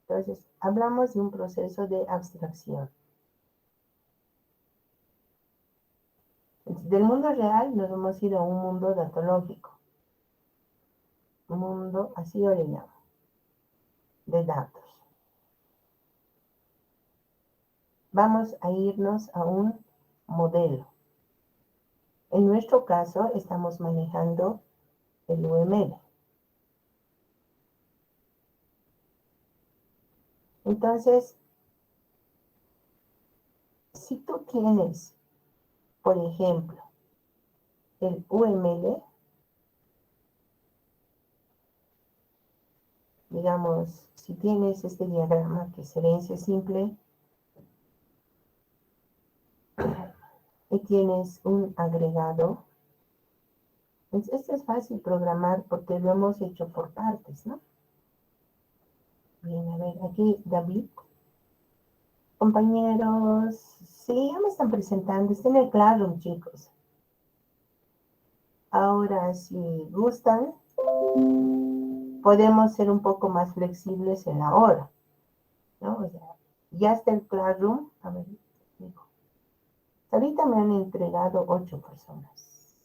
Entonces, hablamos de un proceso de abstracción. Del mundo real nos hemos ido a un mundo datológico. Un mundo, así yo le llamo, de datos. Vamos a irnos a un modelo. En nuestro caso, estamos manejando el UML. Entonces, si tú tienes, por ejemplo, el UML, digamos, si tienes este diagrama que es herencia simple y tienes un agregado, pues esto es fácil programar porque lo hemos hecho por partes, ¿no? Bien, a ver, aquí David. Compañeros, sí, ya me están presentando, estén en el Classroom, chicos. Ahora, si gustan, podemos ser un poco más flexibles en la hora, ¿no? O sea, ya está el Classroom. A ver, digo. Ahorita me han entregado 8 personas,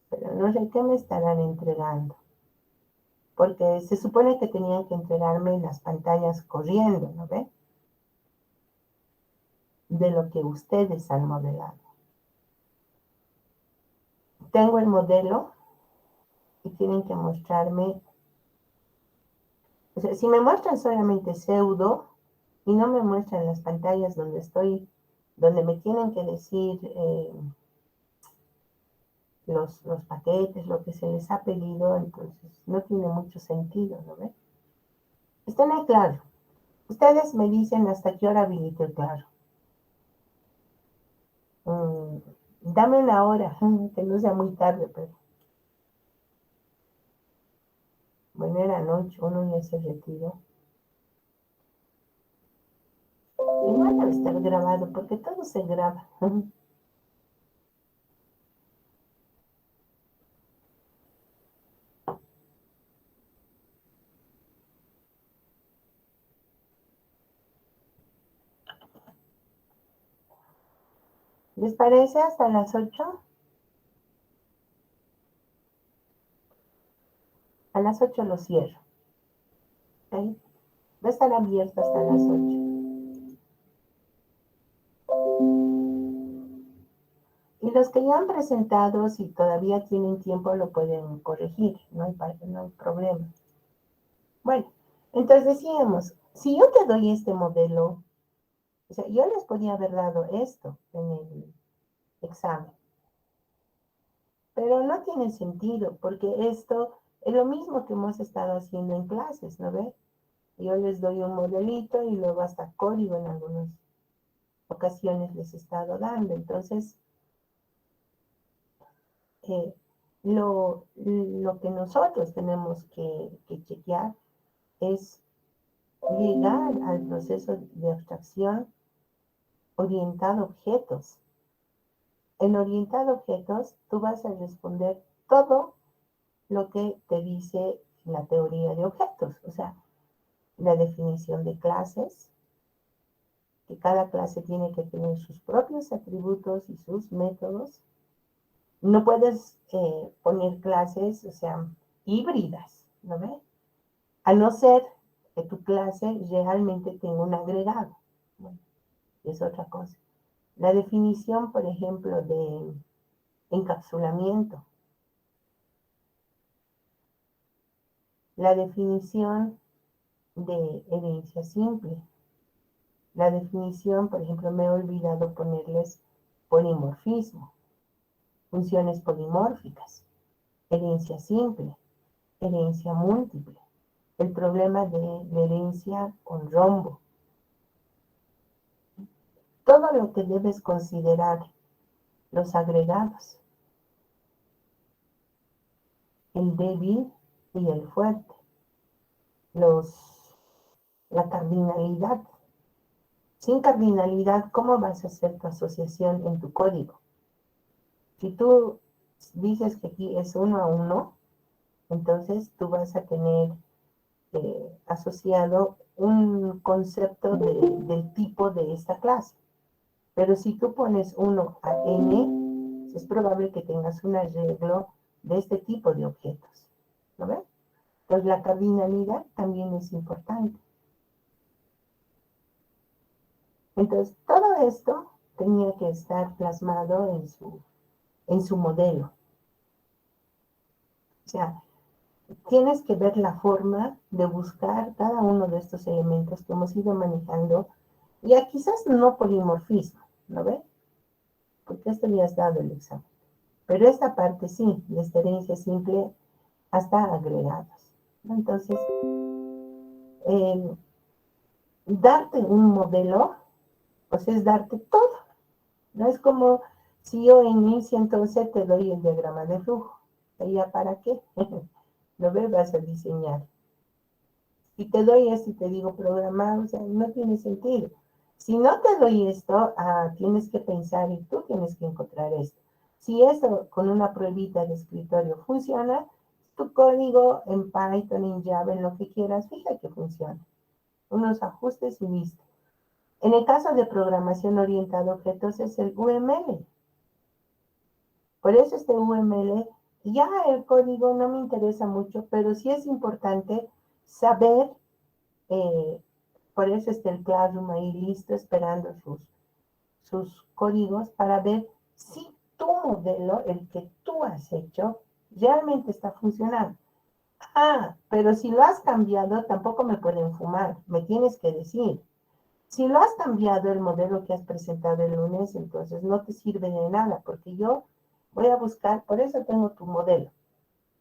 pero no sé qué me estarán entregando, porque se supone que tenían que entregarme las pantallas corriendo, ¿no ve? De lo que ustedes han modelado. Tengo el modelo y tienen que mostrarme. O sea, si me muestran solamente pseudo y no me muestran las pantallas donde estoy, donde me tienen que decir los paquetes, lo que se les ha pedido, entonces no tiene mucho sentido, ¿no ve? Están ahí claro. Ustedes me dicen hasta qué hora habilito el claro. Dame una hora, que no sea muy tarde, pero bueno, era noche, uno ya se retiró. Igual debe estar grabado, porque todo se graba. ¿Les parece hasta las 8? A las 8 lo cierro. ¿Okay? Va a estar abierto hasta las 8. Y los que ya han presentado, si todavía tienen tiempo, lo pueden corregir. No hay problema. Bueno, entonces decíamos, si yo te doy este modelo, o sea, yo les podía haber dado esto en el examen. Pero no tiene sentido, porque esto es lo mismo que hemos estado haciendo en clases, ¿no ve? Yo les doy un modelito y luego hasta código en algunas ocasiones les he estado dando. Entonces, lo que nosotros tenemos que chequear es llegar al proceso de abstracción orientado a objetos. En orientado a objetos, tú vas a responder todo lo que te dice la teoría de objetos, o sea, la definición de clases, que cada clase tiene que tener sus propios atributos y sus métodos. No puedes poner clases, o sea, híbridas, ¿no ves? A no ser que tu clase realmente tenga un agregado. Bueno, es otra cosa. La definición, por ejemplo, de encapsulamiento. La definición de herencia simple. La definición, por ejemplo, me he olvidado ponerles polimorfismo, funciones polimórficas, herencia simple, herencia múltiple, el problema de la herencia con rombo. Todo lo que debes considerar, los agregados, el débil y el fuerte, la cardinalidad. Sin cardinalidad, ¿cómo vas a hacer tu asociación en tu código? Si tú dices que aquí es 1 a 1, entonces tú vas a tener asociado un concepto del tipo de esta clase. Pero si tú pones 1 a n, es probable que tengas un arreglo de este tipo de objetos. ¿No ves? Entonces la cardinalidad también es importante. Entonces todo esto tenía que estar plasmado en su modelo. O sea, tienes que ver la forma de buscar cada uno de estos elementos que hemos ido manejando, y quizás no polimorfismo, ¿no ves? Porque esto ya has dado el examen. Pero esta parte sí, de esta herencia simple hasta agregados. Entonces, darte un modelo, pues es darte todo. No es como si yo en 1111 te doy el diagrama de flujo. ¿Ya para qué? Lo ves, vas a diseñar. Si te doy esto y te digo programar, o sea, no tiene sentido. Si no te doy esto, tienes que pensar y tú tienes que encontrar esto. Si eso con una pruebita de escritorio funciona, tu código en Python, en Java, en lo que quieras, fija que funciona. Unos ajustes y listo. En el caso de programación orientada a objetos es el UML. Por eso este UML, ya el código no me interesa mucho, pero sí es importante saber, por eso está el Classroom ahí listo esperando sus códigos para ver si tu modelo, el que tú has hecho, realmente está funcionando. Pero si lo has cambiado, tampoco me pueden fumar, me tienes que decir. Si lo has cambiado el modelo que has presentado el lunes, entonces no te sirve de nada, porque yo voy a buscar, por eso tengo tu modelo.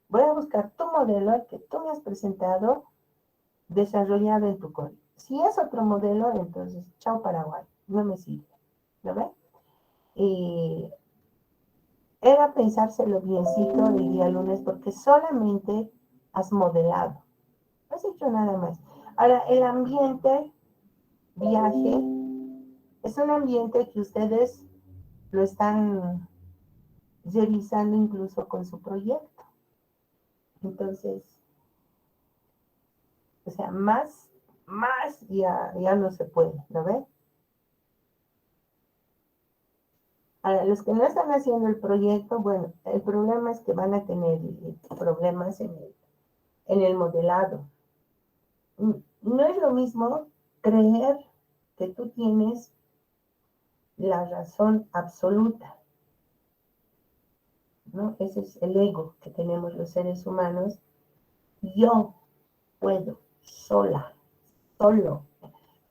Voy a buscar tu modelo, el que tú me has presentado, desarrollado en tu código. Si es otro modelo, entonces, chao Paraguay, no me sirve. ¿Lo ves? Y era pensárselo biencito el día lunes, porque solamente has modelado. No has hecho nada más. Ahora, el ambiente, viaje, es un ambiente que ustedes lo están revisando incluso con su proyecto. Entonces, o sea, más ya no se puede, ¿no ves? Ahora, los que no están haciendo el proyecto, bueno, el problema es que van a tener problemas en el modelado. No es lo mismo creer que tú tienes la razón absoluta, ¿no? Ese es el ego que tenemos los seres humanos. Yo puedo, sola, solo,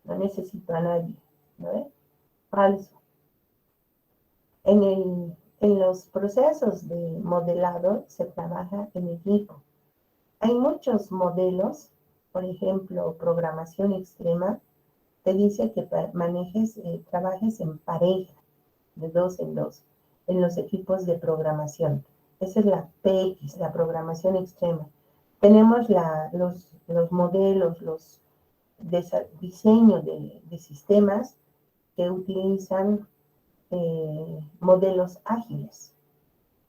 no necesito a nadie, ¿no es? Falso. En los procesos de modelado se trabaja en equipo. Hay muchos modelos, por ejemplo, programación extrema, te dice que manejes, trabajes en pareja, de 2 en 2, en los equipos de programación. Esa es la PX, la programación extrema. Tenemos los modelos, los diseños de sistemas que utilizan modelos ágiles,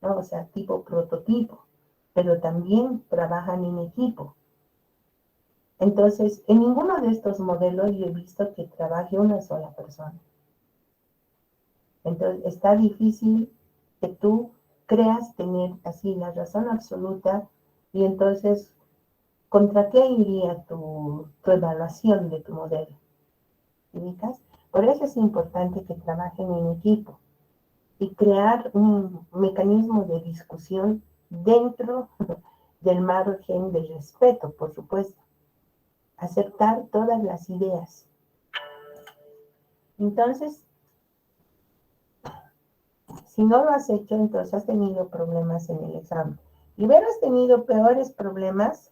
¿no? O sea, tipo prototipo, pero también trabajan en equipo. Entonces, en ninguno de estos modelos yo he visto que trabaje una sola persona. Entonces, está difícil que tú creas tener así la razón absoluta, y entonces, ¿contra qué iría tu evaluación de tu modelo? ¿Ubicas? Por eso es importante que trabajen en equipo y crear un mecanismo de discusión dentro del margen de respeto, por supuesto. Aceptar todas las ideas. Entonces, si no lo has hecho, entonces has tenido problemas en el examen. Y hubieras tenido peores problemas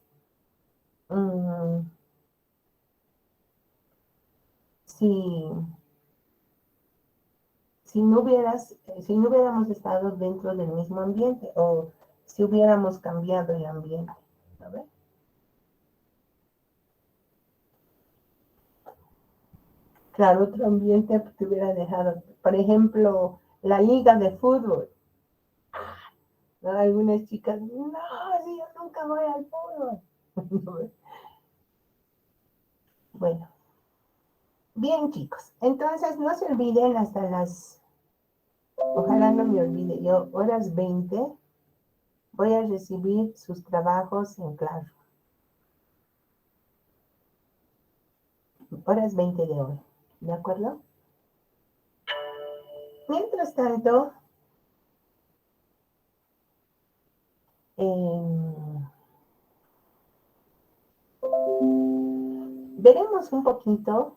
si, si no hubiéramos estado dentro del mismo ambiente, o si hubiéramos cambiado el ambiente. ¿No? Claro, otro ambiente te hubiera dejado, por ejemplo, la liga de fútbol. ¿No? Algunas chicas, no, si yo nunca voy al fútbol. Bueno, bien chicos, entonces no se olviden hasta las, ojalá no me olvide yo, horas 20 voy a recibir sus trabajos en Classroom. Horas 20 de hoy, ¿de acuerdo? Mientras tanto, veremos un poquito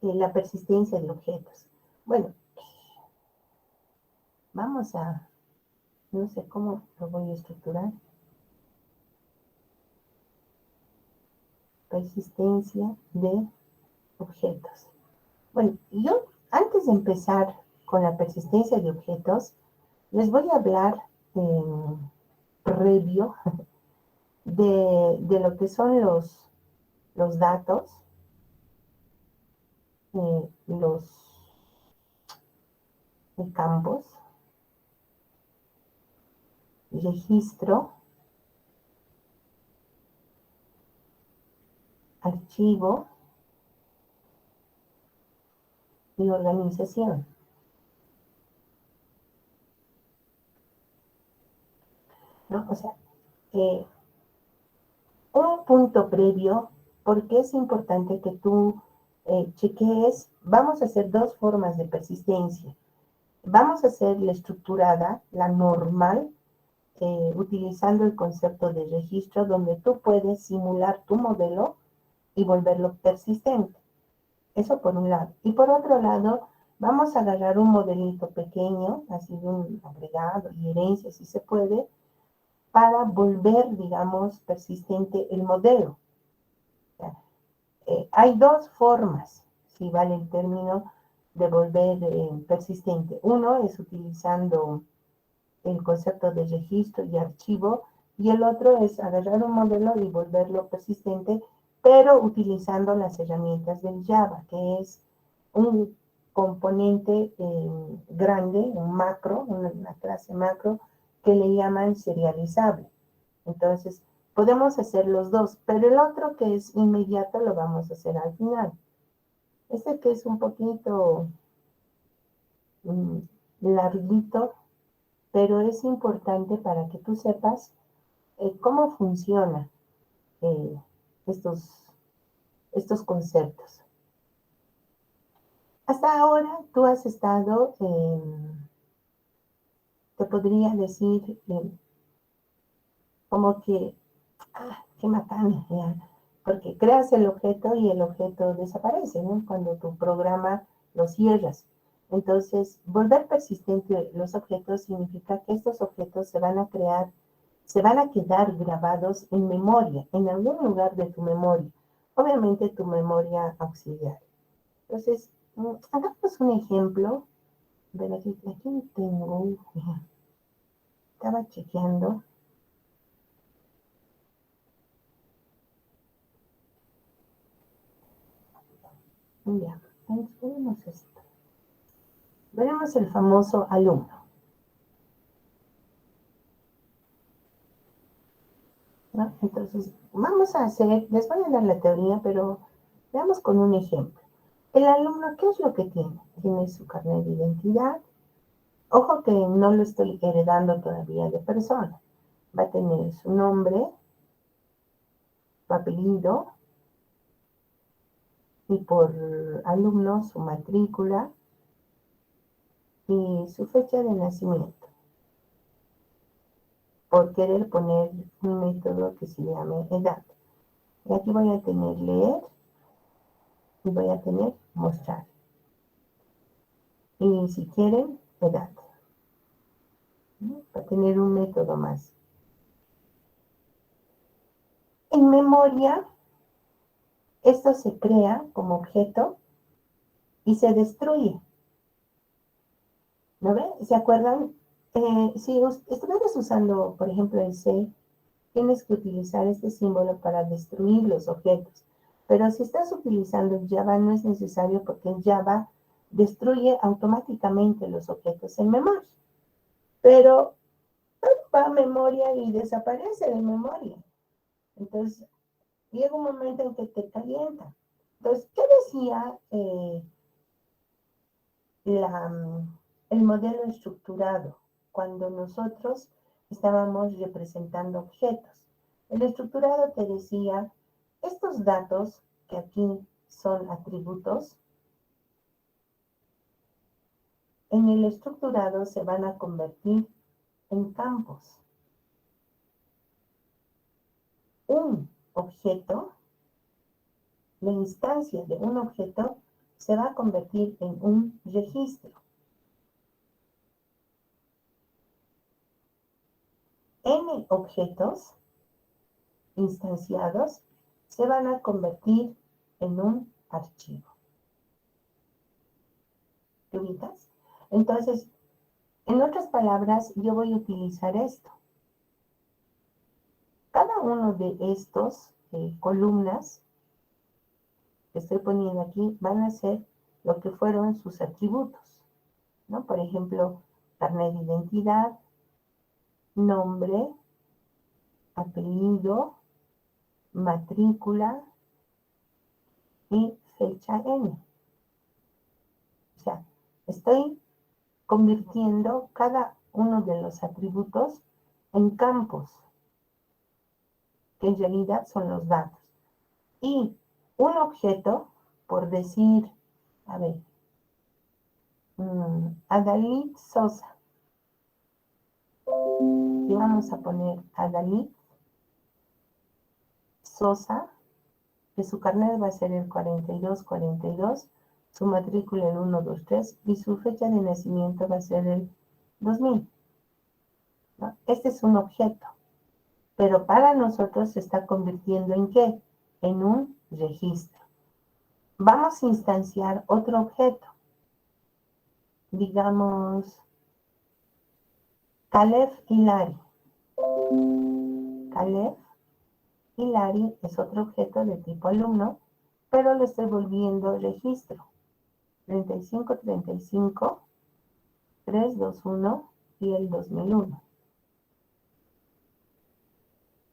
la persistencia de objetos. Bueno, vamos a, no sé cómo lo voy a estructurar. Persistencia de objetos. Bueno, yo antes de empezar con la persistencia de objetos, les voy a hablar previo de lo que son los datos, los campos, registro, archivo y organización. ¿No? O sea, un punto previo, porque es importante que tú cheques, vamos a hacer dos formas de persistencia. Vamos a hacer la estructurada, la normal, utilizando el concepto de registro, donde tú puedes simular tu modelo y volverlo persistente. Eso por un lado. Y por otro lado, vamos a agarrar un modelito pequeño, así de un agregado y herencia, si se puede, para volver, digamos, persistente el modelo. O sea, hay dos formas, si vale el término, de volver persistente. Uno es utilizando el concepto de registro y archivo, y el otro es agarrar un modelo y volverlo persistente, pero utilizando las herramientas del Java, que es un componente grande, un macro, una clase macro, que le llaman serializable. Entonces, podemos hacer los dos, pero el otro que es inmediato lo vamos a hacer al final. Este que es un poquito larguito, pero es importante para que tú sepas cómo funcionan eh, estos conceptos. Hasta ahora tú has estado, te podría decir, como que, qué macana, ya, porque creas el objeto y el objeto desaparece, ¿no? Cuando tu programa lo cierras. Entonces, volver persistente los objetos significa que estos objetos se van a crear, se van a quedar grabados en memoria, en algún lugar de tu memoria. Obviamente tu memoria auxiliar. Entonces, hagamos un ejemplo. A ver, aquí tengo, estaba chequeando. Ya, veremos esto. Veremos el famoso alumno, ¿no? Entonces, vamos a hacer, les voy a dar la teoría, pero veamos con un ejemplo. El alumno, ¿qué es lo que tiene? Tiene su carnet de identidad. Ojo que no lo estoy heredando todavía de persona. Va a tener su nombre, su apellido, y por alumno su matrícula y su fecha de nacimiento, por querer poner un método que se llame edad. Y aquí voy a tener leer y voy a tener mostrar. Y si quieren, edad. ¿No? Para tener un método más. En memoria, esto se crea como objeto y se destruye. ¿No ven? ¿Se acuerdan? Si estuvieras usando, por ejemplo, el C, tienes que utilizar este símbolo para destruir los objetos. Pero si estás utilizando el Java, no es necesario porque el Java destruye automáticamente los objetos en memoria. Pero va a memoria y desaparece de memoria. Entonces, llega un momento en que te calienta. Entonces, ¿qué decía el modelo estructurado cuando nosotros estábamos representando objetos? El estructurado te decía, estos datos que aquí son atributos, en el estructurado se van a convertir en campos. Un objeto, la instancia de un objeto, se va a convertir en un registro. N objetos instanciados se van a convertir en un archivo. ¿Te ubicas? Entonces, en otras palabras, yo voy a utilizar esto. Cada uno de estos columnas que estoy poniendo aquí van a ser lo que fueron sus atributos, ¿no? Por ejemplo, carnet de identidad, nombre, apellido, matrícula y fecha N. O sea, estoy convirtiendo cada uno de los atributos en campos, que en realidad son los datos. Y un objeto, por decir, a ver, Adalid Sosa. Y vamos a poner Adalid Sosa, que su carnet va a ser el 4242, su matrícula el 123 y su fecha de nacimiento va a ser el 2000. ¿No? Este es un objeto, pero para nosotros se está convirtiendo ¿en qué? En un registro. Vamos a instanciar otro objeto. Digamos, Caleb Hilari. Caleb Hilari es otro objeto de tipo alumno, pero lo estoy volviendo registro. 3535, 321 y el 2001.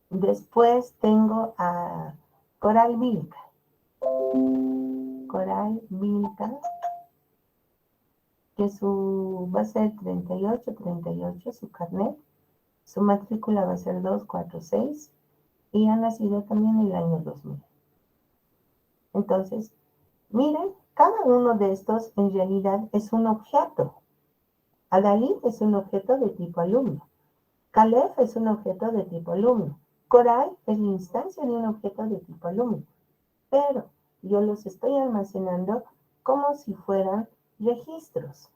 Después tengo a Coral Vilca. Coral Vilca, que va a ser 3838, su carnet. Su matrícula va a ser 246 y ha nacido también en el año 2000. Entonces, miren, cada uno de estos en realidad es un objeto. Adalid es un objeto de tipo alumno. Caleb es un objeto de tipo alumno. Coral es la instancia de un objeto de tipo alumno. Pero yo los estoy almacenando como si fueran registros.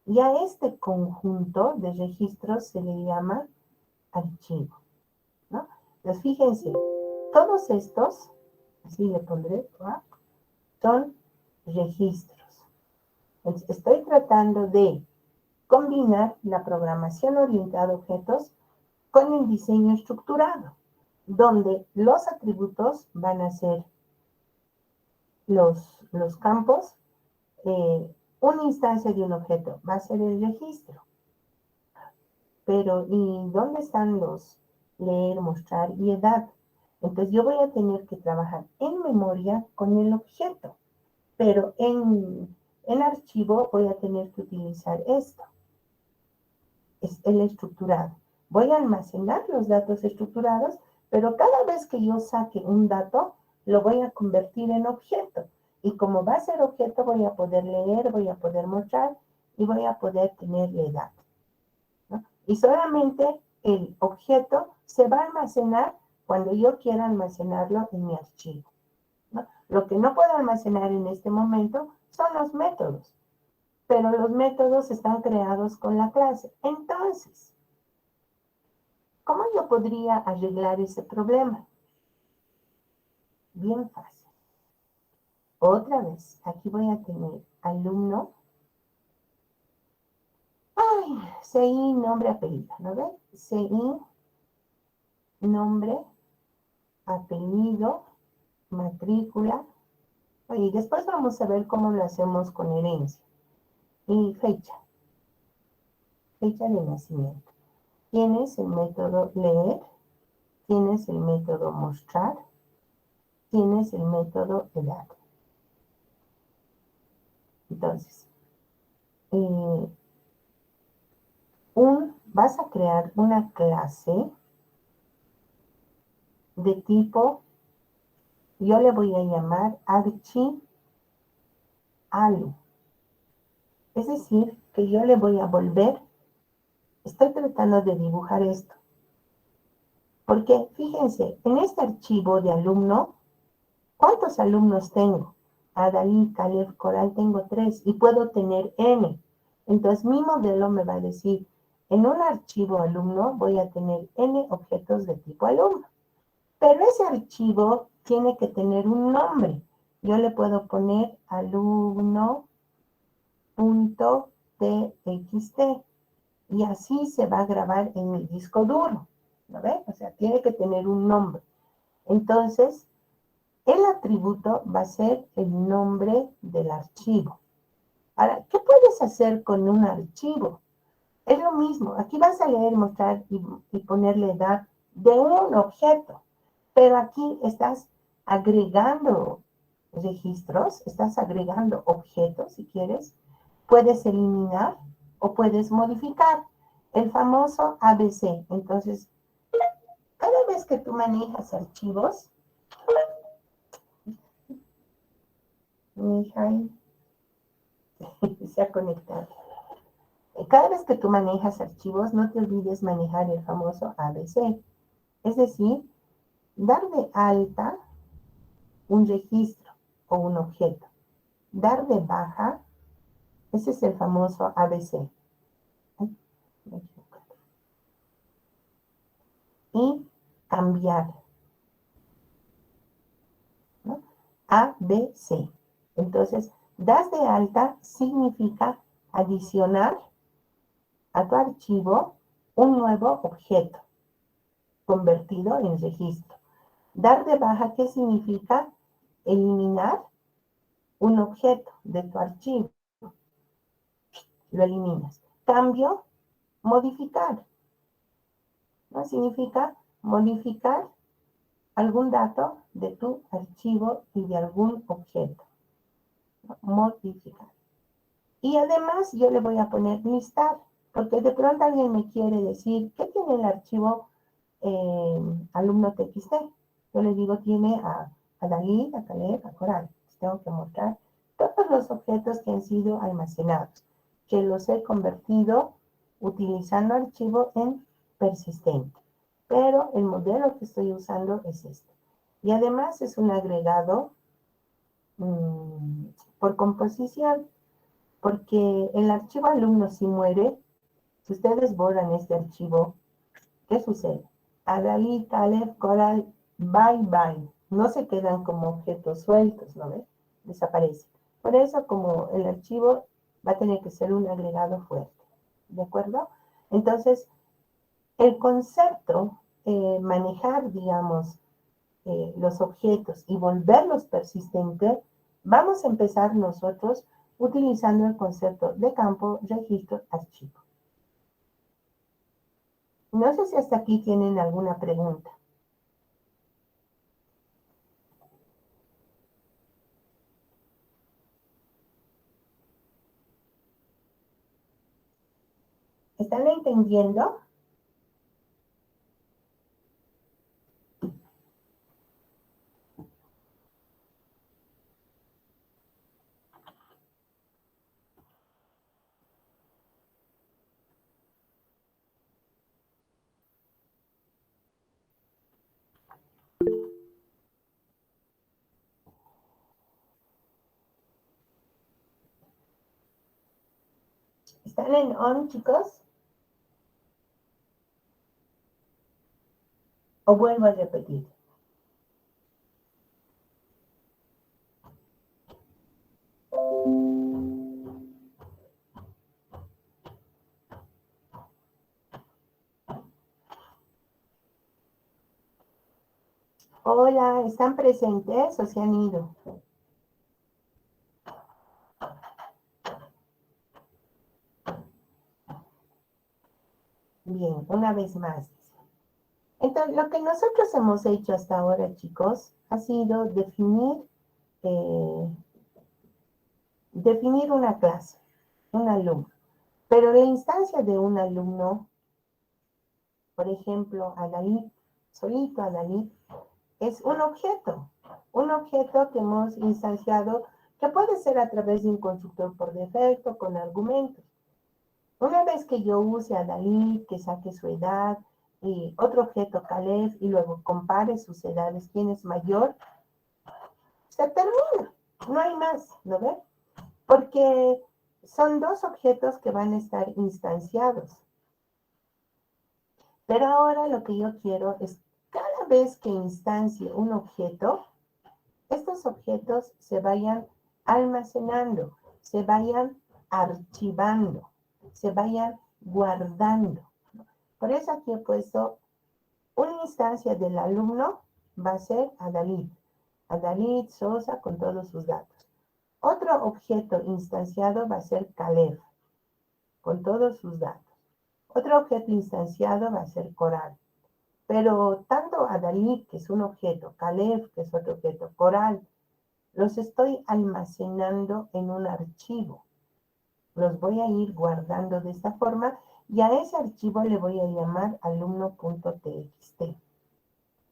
Y a este conjunto de registros se le llama archivo, ¿no? Entonces, fíjense, todos estos, así le pondré, son registros. Entonces, estoy tratando de combinar la programación orientada a objetos con el diseño estructurado, donde los atributos van a ser los campos, una instancia de un objeto va a ser el registro. Pero, ¿y dónde están los leer, mostrar y edad? Entonces yo voy a tener que trabajar en memoria con el objeto, pero en archivo voy a tener que utilizar esto. Es el estructurado. Voy a almacenar los datos estructurados, pero cada vez que yo saque un dato, lo voy a convertir en objeto. Y como va a ser objeto, voy a poder leer, voy a poder mostrar y voy a poder tener la edad, ¿no? Y solamente el objeto se va a almacenar cuando yo quiera almacenarlo en mi archivo, ¿no? Lo que no puedo almacenar en este momento son los métodos, pero los métodos están creados con la clase. Entonces, ¿cómo yo podría arreglar ese problema? Bien fácil. Otra vez, aquí voy a tener alumno. Ay, CI, nombre, apellido, ¿no ven? CI, nombre, apellido, matrícula. Y después vamos a ver cómo lo hacemos con herencia. Y fecha de nacimiento. Tienes el método leer, tienes el método mostrar, tienes el método edad. Entonces, vas a crear una clase de tipo, yo le voy a llamar archi-alu. Es decir, que yo le voy a volver, estoy tratando de dibujar esto, porque fíjense, en este archivo de alumno, ¿cuántos alumnos tengo? Adalí, Caleb, Coral, tengo 3 y puedo tener N. Entonces mi modelo me va a decir, en un archivo alumno voy a tener N objetos de tipo alumno. Pero ese archivo tiene que tener un nombre. Yo le puedo poner alumno.txt y así se va a grabar en mi disco duro. ¿Lo ven? O sea, tiene que tener un nombre. Entonces, el atributo va a ser el nombre del archivo. Ahora, ¿qué puedes hacer con un archivo? Es lo mismo. Aquí vas a leer, mostrar y ponerle edad de un objeto. Pero aquí estás agregando registros, estás agregando objetos, si quieres. Puedes eliminar o puedes modificar. El famoso ABC. Entonces, cada vez que tú manejas archivos, mi hija se ha conectado. Cada vez que tú manejas archivos, no te olvides manejar el famoso ABC. Es decir, dar de alta un registro o un objeto. Dar de baja, ese es el famoso ABC. Y cambiar, ¿no? ABC. Entonces, das de alta significa adicionar a tu archivo un nuevo objeto convertido en registro. Dar de baja, ¿qué significa? Eliminar un objeto de tu archivo. Lo eliminas. Cambio, modificar. ¿No? Significa modificar algún dato de tu archivo y de algún objeto. ¿No? Modificar. Y además yo le voy a poner listar, porque de pronto alguien me quiere decir, ¿qué tiene el archivo alumno TXT? Yo le digo, tiene a David, a Caleb, a Coral. Tengo que mostrar todos los objetos que han sido almacenados, que los he convertido utilizando archivo en persistente. Pero el modelo que estoy usando es este. Y además es un agregado por composición, porque el archivo alumno si muere, si ustedes borran este archivo, ¿qué sucede? Adalí, Caleb, Coral, bye bye. No se quedan como objetos sueltos, ¿no ves? Desaparecen. Por eso, como el archivo va a tener que ser un agregado fuerte. ¿De acuerdo? Entonces, el concepto, manejar, digamos, los objetos y volverlos persistentes, vamos a empezar nosotros utilizando el concepto de campo, registro, archivo. No sé si hasta aquí tienen alguna pregunta. ¿Están entendiendo? ¿Están en on, chicos? ¿O vuelvo a repetir? Hola, ¿están presentes o se han ido? Bien, una vez más. Entonces, lo que nosotros hemos hecho hasta ahora, chicos, ha sido eh, definir una clase, un alumno. Pero la instancia de un alumno, por ejemplo, Adalid, solito Adalid, es un objeto que hemos instanciado, que puede ser a través de un constructor por defecto, con argumentos. Una vez que yo use a Dalí, que saque su edad, y otro objeto, Caleb, y luego compare sus edades, quién es mayor, se termina. No hay más, ¿no ven? Porque son dos objetos que van a estar instanciados. Pero ahora lo que yo quiero es, cada vez que instancie un objeto, estos objetos se vayan almacenando, se vayan archivando, se vayan guardando. Por eso aquí he puesto una instancia del alumno, va a ser Adalid Sosa con todos sus datos. Otro objeto instanciado va a ser Caleb, con todos sus datos. Otro objeto instanciado va a ser Coral. Pero tanto Adalid, que es un objeto, Caleb, que es otro objeto, Coral, los estoy almacenando en un archivo. Los voy a ir guardando de esta forma y a ese archivo le voy a llamar alumno.txt.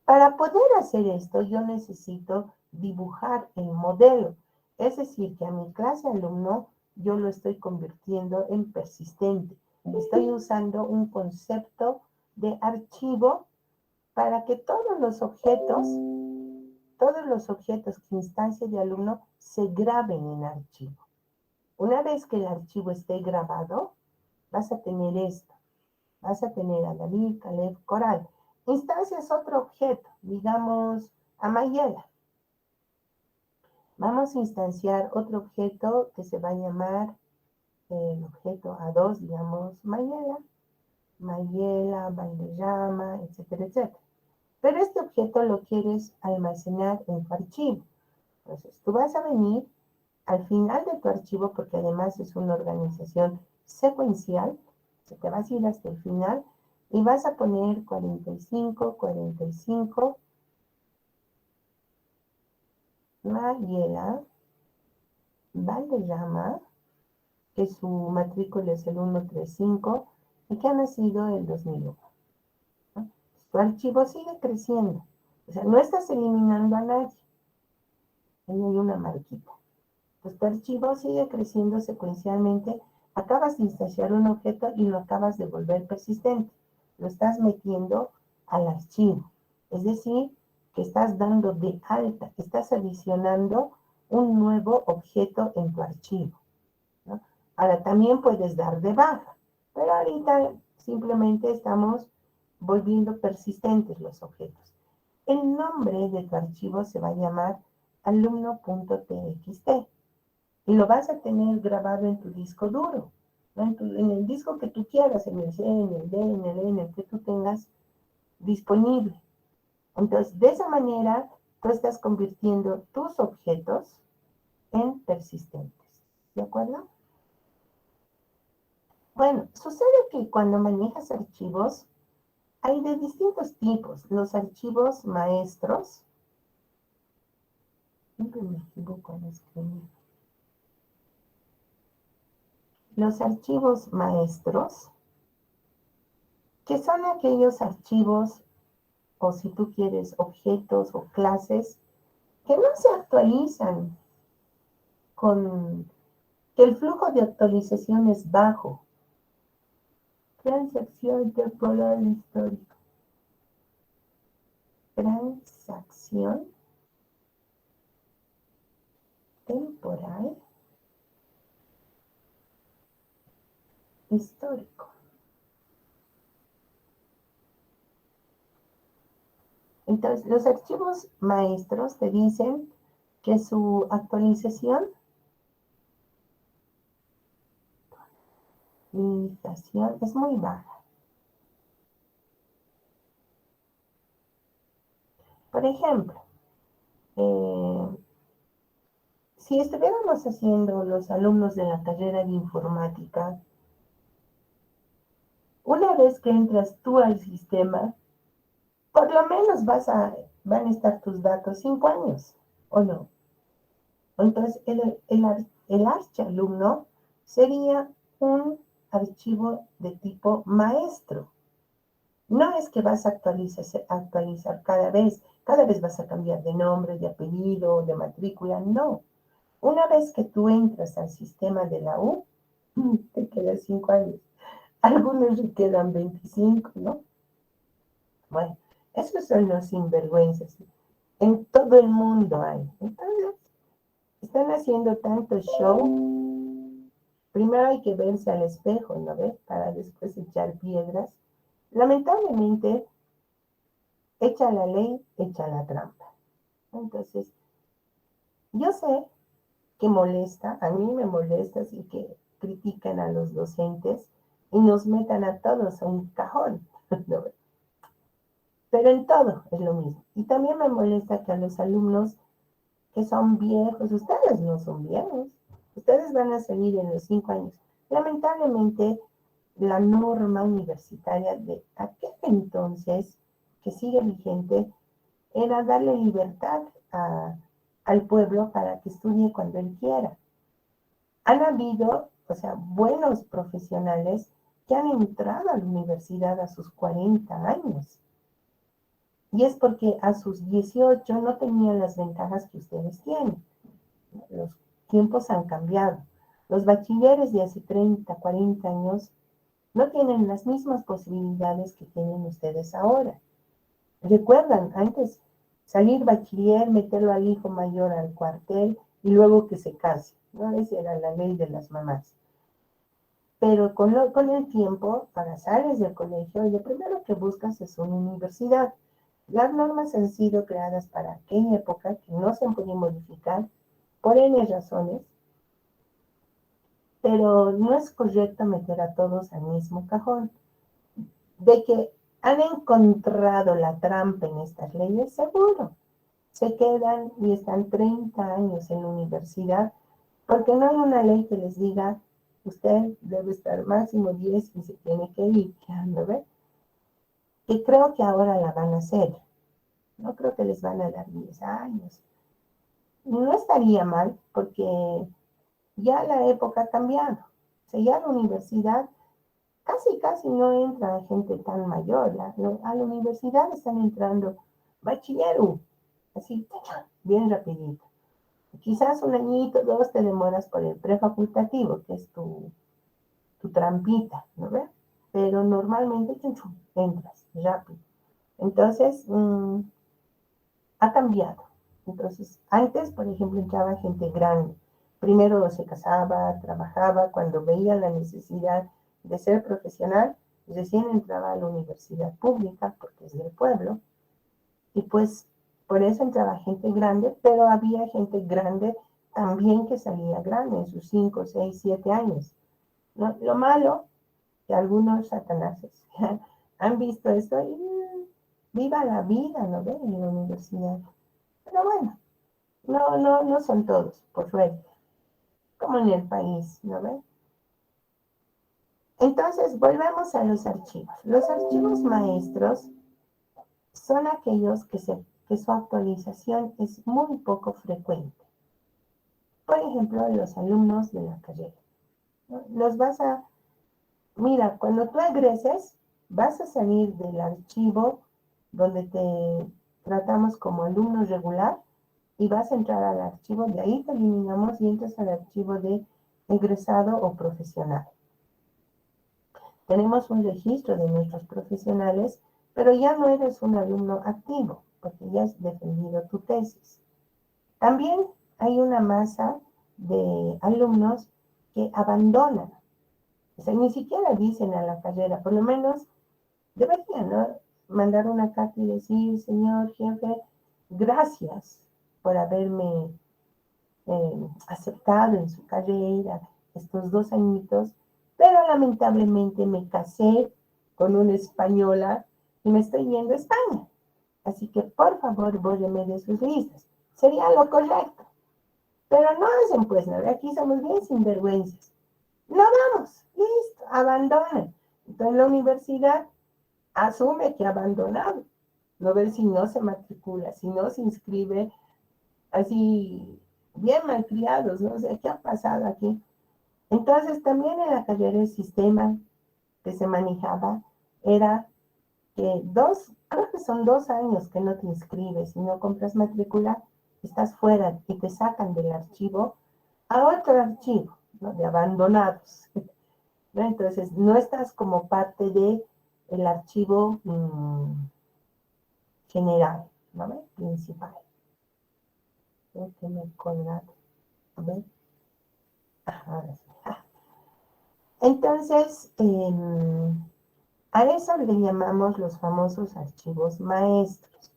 Para poder hacer esto, yo necesito dibujar el modelo. Es decir, que a mi clase alumno yo lo estoy convirtiendo en persistente. Estoy usando un concepto de archivo para que todos los objetos que instancia de alumno se graben en archivo. Una vez que el archivo esté grabado, vas a tener esto. Vas a tener a David, Caleb, Coral. Instancias otro objeto, digamos a Mayela. Vamos a instanciar otro objeto que se va a llamar el objeto A2, digamos Mayela, Valderrama, etcétera, etcétera. Pero este objeto lo quieres almacenar en tu archivo. Entonces, tú vas a venir al final de tu archivo, porque además es una organización secuencial, se te vas a ir hasta el final y vas a poner 45, 45, Mayela, Valderrama, que su matrícula es el 135 y que ha nacido el 2001. ¿No? Tu archivo sigue creciendo. O sea, no estás eliminando a nadie. Ahí hay una marquita. Pues tu archivo sigue creciendo secuencialmente. Acabas de instanciar un objeto y lo acabas de volver persistente. Lo estás metiendo al archivo. Es decir, que estás dando de alta, estás adicionando un nuevo objeto en tu archivo, ¿no? Ahora también puedes dar de baja, pero ahorita simplemente estamos volviendo persistentes los objetos. El nombre de tu archivo se va a llamar alumno.txt y lo vas a tener grabado en tu disco duro, ¿no? En el disco que tú quieras, en el C, en el D, en el E, en el que tú tengas disponible. Entonces, de esa manera, tú estás convirtiendo tus objetos en persistentes. ¿De acuerdo? Bueno, sucede que cuando manejas archivos, hay de distintos tipos. Los archivos maestros, siempre me equivoco al escribir. Los archivos maestros, que son aquellos archivos, o si tú quieres, objetos o clases, que no se actualizan, que el flujo de actualización es bajo. Transacción temporal histórica. Transacción temporal histórico. Entonces, los archivos maestros te dicen que su actualización es muy baja. Por ejemplo, eh, si estuviéramos haciendo los alumnos de la carrera de informática, una vez que entras tú al sistema, por lo menos van a estar tus datos 5 años, ¿o no? Entonces, el archialumno sería un archivo de tipo maestro. No es que vas a actualizar cada vez vas a cambiar de nombre, de apellido, de matrícula, no. Una vez que tú entras al sistema de la U, te quedas 5 años. Algunos le quedan 25, ¿no? Bueno, esos son los sinvergüenzas. En todo el mundo hay. Entonces, están haciendo tanto show. Primero hay que verse al espejo, ¿no ves? Para después echar piedras. Lamentablemente, echa la ley, echa la trampa. Entonces, yo sé que molesta, a mí me molesta, así que critican a los docentes y nos metan a todos a un cajón. ¿No? Pero en todo es lo mismo. Y también me molesta que a los alumnos que son viejos, ustedes no son viejos, ustedes van a salir en los 5 años. Lamentablemente, la norma universitaria de aquel entonces, que sigue vigente, era darle libertad al pueblo para que estudie cuando él quiera. Han habido, o sea, buenos profesionales que han entrado a la universidad a sus 40 años. Y es porque a sus 18 no tenían las ventajas que ustedes tienen. Los tiempos han cambiado. Los bachilleres de hace 30, 40 años no tienen las mismas posibilidades que tienen ustedes ahora. Recuerdan, antes salir bachiller, meterlo al hijo mayor al cuartel y luego que se case. ¿No? Esa era la ley de las mamás. Pero con el tiempo, para sales del colegio, y lo primero que buscas es una universidad. Las normas han sido creadas para aquella época que no se han podido modificar por N razones, pero no es correcto meter a todos al mismo cajón. De que han encontrado la trampa en estas leyes, seguro. Se quedan y están 30 años en la universidad porque no hay una ley que les diga usted debe estar máximo 10 y se tiene que ir, ¿no ve? Y creo que ahora la van a hacer. No creo que les van a dar 10 años. No estaría mal porque ya la época ha cambiado. O sea, ya la universidad casi no entra gente tan mayor. A la universidad están entrando bachiller, así, bien rapidito. Quizás un añito, dos te demoras por el prefacultativo, que es tu trampita, ¿no ves? Pero normalmente entras rápido. Entonces, ha cambiado. Entonces, antes, por ejemplo, entraba gente grande. Primero se casaba, trabajaba, cuando veía la necesidad de ser profesional, recién entraba a la universidad pública, porque es del pueblo, y pues por eso entraba gente grande, pero había gente grande también que salía grande en sus 5, 6, 7 años. ¿No? Lo malo, que algunos satanases han visto esto y viva la vida, ¿no ven? En la universidad. Pero bueno, no son todos, por suerte, como en el país, ¿no ven? Entonces, volvemos a los archivos. Los archivos maestros son aquellos que su actualización es muy poco frecuente. Por ejemplo, los alumnos de la carrera. ¿No? Mira, cuando tú egreses, vas a salir del archivo donde te tratamos como alumno regular y vas a entrar al archivo, de ahí te eliminamos y entras al archivo de egresado o profesional. Tenemos un registro de nuestros profesionales, pero ya no eres un alumno activo, porque ya has defendido tu tesis. También hay una masa de alumnos que abandonan. O sea, ni siquiera dicen a la carrera, por lo menos deberían, ¿no? Mandar una carta y decir, señor jefe, gracias por haberme aceptado en su carrera estos 2 añitos, pero lamentablemente me casé con una española y me estoy yendo a España. Así que por favor, bórreme de sus listas. Sería lo correcto. Pero no hacen pues nada. Aquí somos bien sinvergüenzas. No vamos. Listo. Abandonen. Entonces la universidad asume que ha abandonado. no ver si no se matricula, si no se inscribe, así bien malcriados, ¿no? O sea, ¿qué ha pasado aquí? Entonces, también en la carrera el sistema que se manejaba era que creo que son 2 años que no te inscribes y no compras matrícula, estás fuera y te sacan del archivo a otro archivo, ¿no? De abandonados, ¿no? Entonces, no estás como parte de el archivo general, ¿no? Principal. Creo que me he colgado. A ver. Ahora sí. Entonces, a eso le llamamos los famosos archivos maestros.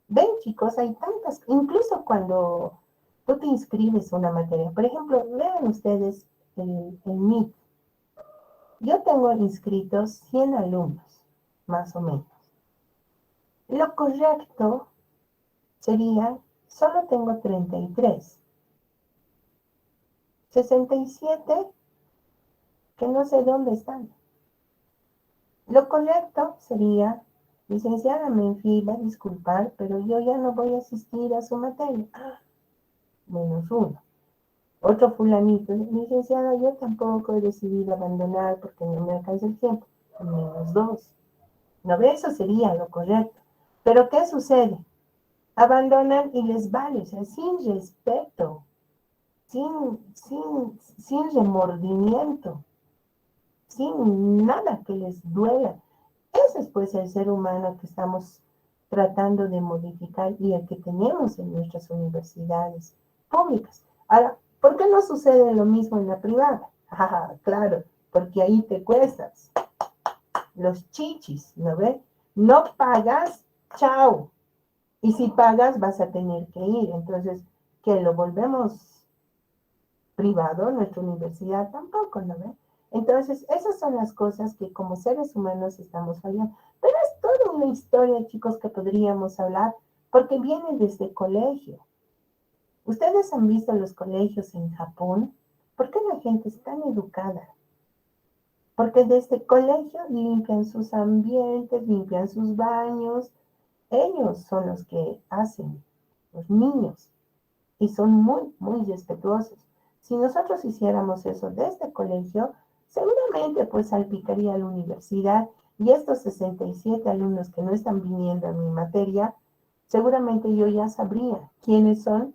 Ven, chicos, hay tantas, incluso cuando tú te inscribes a una materia. Por ejemplo, vean ustedes el MIT. Yo tengo inscritos 100 alumnos, más o menos. Lo correcto sería, solo tengo 33. 67 que no sé dónde están. Lo correcto sería, licenciada Menfi, va a disculpar, pero yo ya no voy a asistir a su materia. -1. Otro fulanito, licenciada, yo tampoco he decidido abandonar porque no me alcanza el tiempo. -2. No, eso sería lo correcto. Pero ¿qué sucede? Abandonan y les vale, o sea, sin respeto, sin remordimiento, sin nada que les duela. Ese es pues el ser humano que estamos tratando de modificar y el que tenemos en nuestras universidades públicas. Ahora, ¿por qué no sucede lo mismo en la privada? Claro, porque ahí te cuestas los chichis, ¿no ves? No pagas, chao. Y si pagas, vas a tener que ir. Entonces, que lo volvemos privado, nuestra universidad tampoco, ¿no ve? Entonces, esas son las cosas que como seres humanos estamos fallando. Pero es toda una historia, chicos, que podríamos hablar, porque viene desde el colegio. Ustedes han visto los colegios en Japón. ¿Por qué la gente es tan educada? Porque desde el colegio limpian sus ambientes, limpian sus baños. Ellos son los que hacen, los niños, y son muy, muy respetuosos. Si nosotros hiciéramos eso desde el colegio, seguramente pues salpicaría a la universidad y estos 67 alumnos que no están viniendo a mi materia, seguramente yo ya sabría quiénes son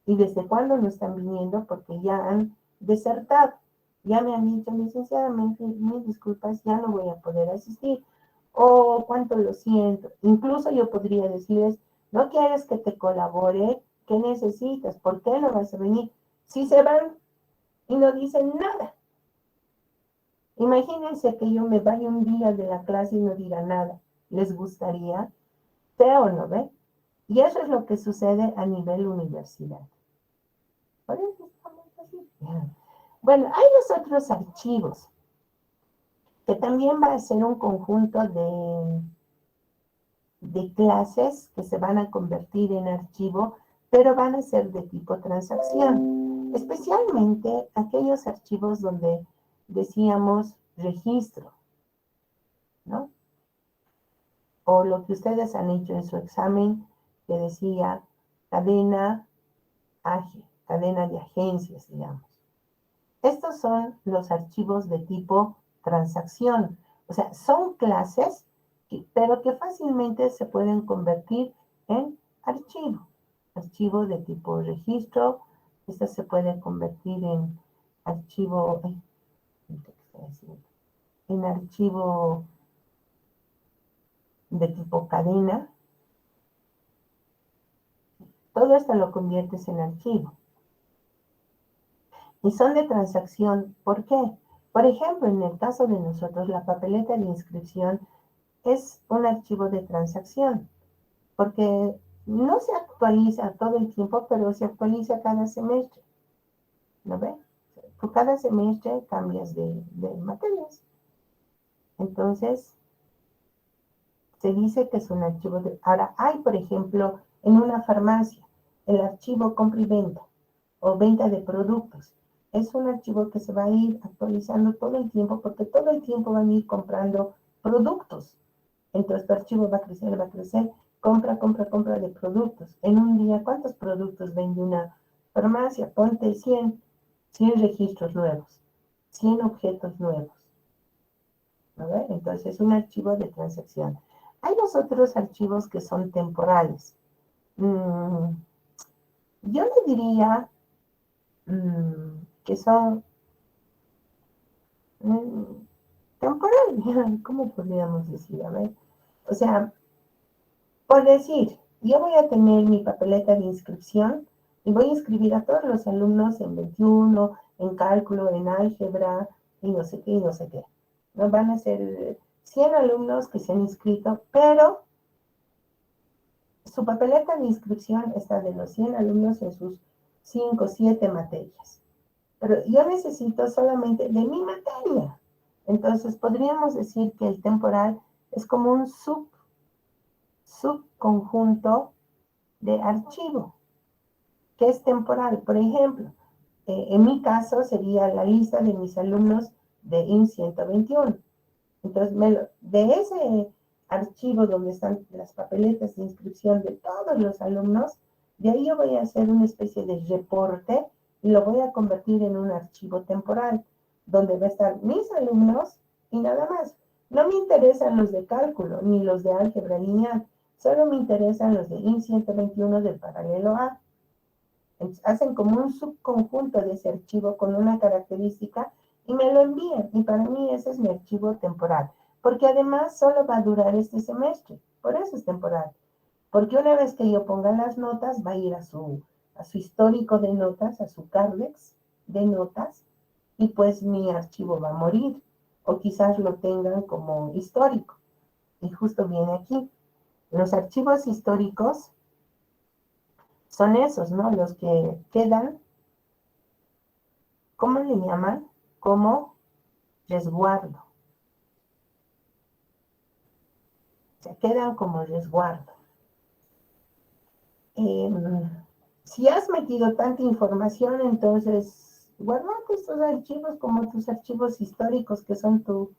y desde cuándo no están viniendo porque ya han desertado. Ya me han dicho, licenciadamente, mis disculpas, ya no voy a poder asistir. O cuánto lo siento. Incluso yo podría decirles, no quieres que te colabore, ¿qué necesitas? ¿Por qué no vas a venir? Si se van y no dicen nada. Imagínense que yo me vaya un día de la clase y no diga nada. ¿Les gustaría? Feo, ¿no ve? Y eso es lo que sucede a nivel universidad. Por eso estamos así. Bueno, hay los otros archivos, que también va a ser un conjunto de clases que se van a convertir en archivo, pero van a ser de tipo transacción, especialmente aquellos archivos donde decíamos registro, ¿no? O lo que ustedes han hecho en su examen, que decía cadena AGE, cadena de agencias, digamos. Estos son los archivos de tipo transacción. O sea, son clases, pero que fácilmente se pueden convertir en archivo. Archivo de tipo registro. Este se puede convertir archivo, en archivo de tipo cadena. Todo esto lo conviertes en archivo. Y son de transacción. ¿Por qué? Por ejemplo, en el caso de nosotros, la papeleta de inscripción es un archivo de transacción, porque no se actualiza todo el tiempo, pero se actualiza cada semestre, ¿no ve? Tú cada semestre cambias de materias. Entonces, se dice que es un archivo de... Ahora, hay, por ejemplo, en una farmacia, el archivo compra y venta, o venta de productos. Es un archivo que se va a ir actualizando todo el tiempo, porque todo el tiempo van a ir comprando productos. Entonces, tu archivo va a crecer compra de productos. En un día, ¿cuántos productos vende una farmacia? Ponte 100 registros nuevos, 100 objetos nuevos. ¿No ve? Entonces, un archivo de transacción. Hay los otros archivos que son temporales. Yo le diría que son temporales. ¿Cómo podríamos decir? A ver. O sea, por decir, yo voy a tener mi papeleta de inscripción y voy a inscribir a todos los alumnos en 21, en cálculo, en álgebra, y no sé qué, y no sé qué. No van a ser 100 alumnos que se han inscrito, pero su papeleta de inscripción está de los 100 alumnos en sus 5 o 7 materias. Pero yo necesito solamente de mi materia. Entonces podríamos decir que el temporal es como un subconjunto de archivo, que es temporal. Por ejemplo, en mi caso sería la lista de mis alumnos de IN 121. Entonces, de ese archivo donde están las papeletas de inscripción de todos los alumnos, de ahí yo voy a hacer una especie de reporte y lo voy a convertir en un archivo temporal, donde va a estar mis alumnos y nada más. No me interesan los de cálculo ni los de álgebra lineal, solo me interesan los de IN 121 del paralelo A. Entonces, hacen como un subconjunto de ese archivo con una característica y me lo envían. Y para mí ese es mi archivo temporal. Porque además solo va a durar este semestre. Por eso es temporal. Porque una vez que yo ponga las notas, va a ir a su histórico de notas, a su Cardex de notas, y pues mi archivo va a morir. O quizás lo tengan como histórico. Y justo viene aquí. Los archivos históricos son esos, ¿no? Los que quedan, ¿cómo le llaman? Como resguardo. Se quedan como resguardo. Si has metido tanta información, entonces guardate estos archivos como tus archivos históricos, que son tu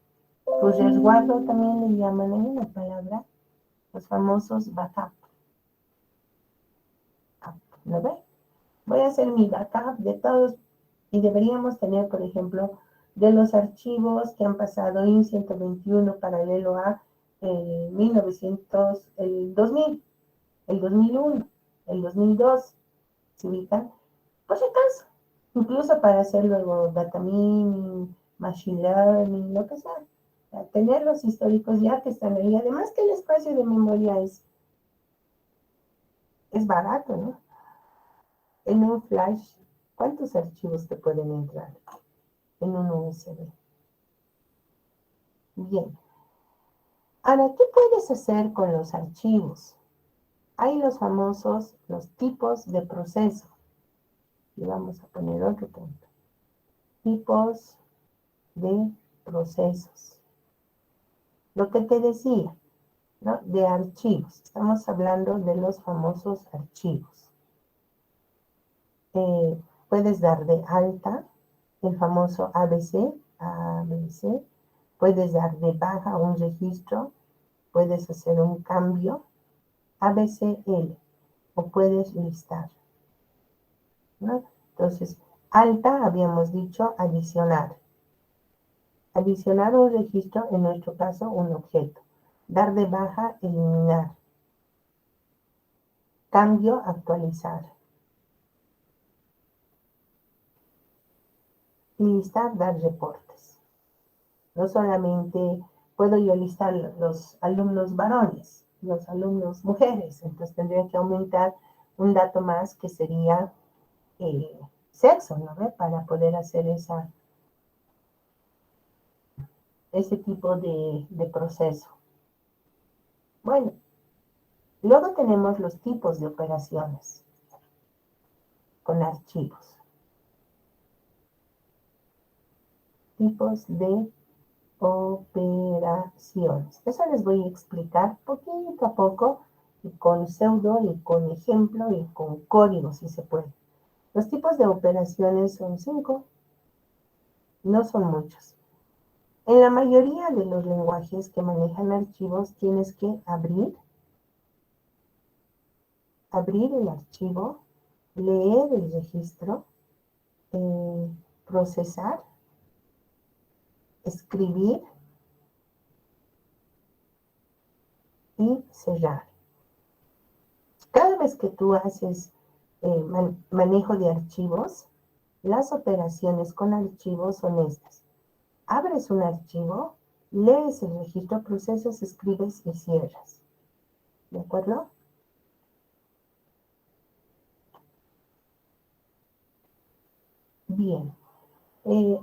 resguardo, también le llaman en una palabra, los famosos backup. ¿Lo ve? Voy a hacer mi backup de todos y deberíamos tener, por ejemplo, de los archivos que han pasado IN 121 paralelo a 1900, el 2000, el 2001, el 2002, ¿se ubican? Por si acaso, incluso para hacer luego data mining, machine learning, lo que sea. Tener los históricos ya que están ahí. Además que el espacio de memoria es barato, ¿no? En un flash, ¿cuántos archivos te pueden entrar? En un USB. Bien. Ahora, ¿qué puedes hacer con los archivos? Hay los famosos, los tipos de proceso. Y vamos a poner otro punto. Tipos de procesos. Lo que te decía, ¿no? De archivos. Estamos hablando de los famosos archivos. Puedes dar de alta el famoso ABC. Puedes dar de baja un registro. Puedes hacer un cambio ABCL o puedes listar, ¿no? Entonces, alta habíamos dicho adicionar. Adicionar un registro, en nuestro caso un objeto. Dar de baja, eliminar. Cambio, actualizar. Y listar, dar reportes. No solamente puedo yo listar los alumnos varones, los alumnos mujeres, entonces tendría que aumentar un dato más que sería sexo, ¿no? Para poder hacer ese tipo de proceso. Bueno, luego tenemos los tipos de operaciones con archivos. Tipos de operaciones. Eso les voy a explicar poquito a poco, y con pseudo, y con ejemplo, y con código, si se puede. Los tipos de operaciones son 5, no son muchos. En la mayoría de los lenguajes que manejan archivos tienes que abrir, abrir el archivo, leer el registro, procesar, escribir y cerrar. Cada vez que tú haces manejo de archivos, las operaciones con archivos son estas. Abres un archivo, lees el registro, procesas, escribes y cierras. ¿De acuerdo? Bien.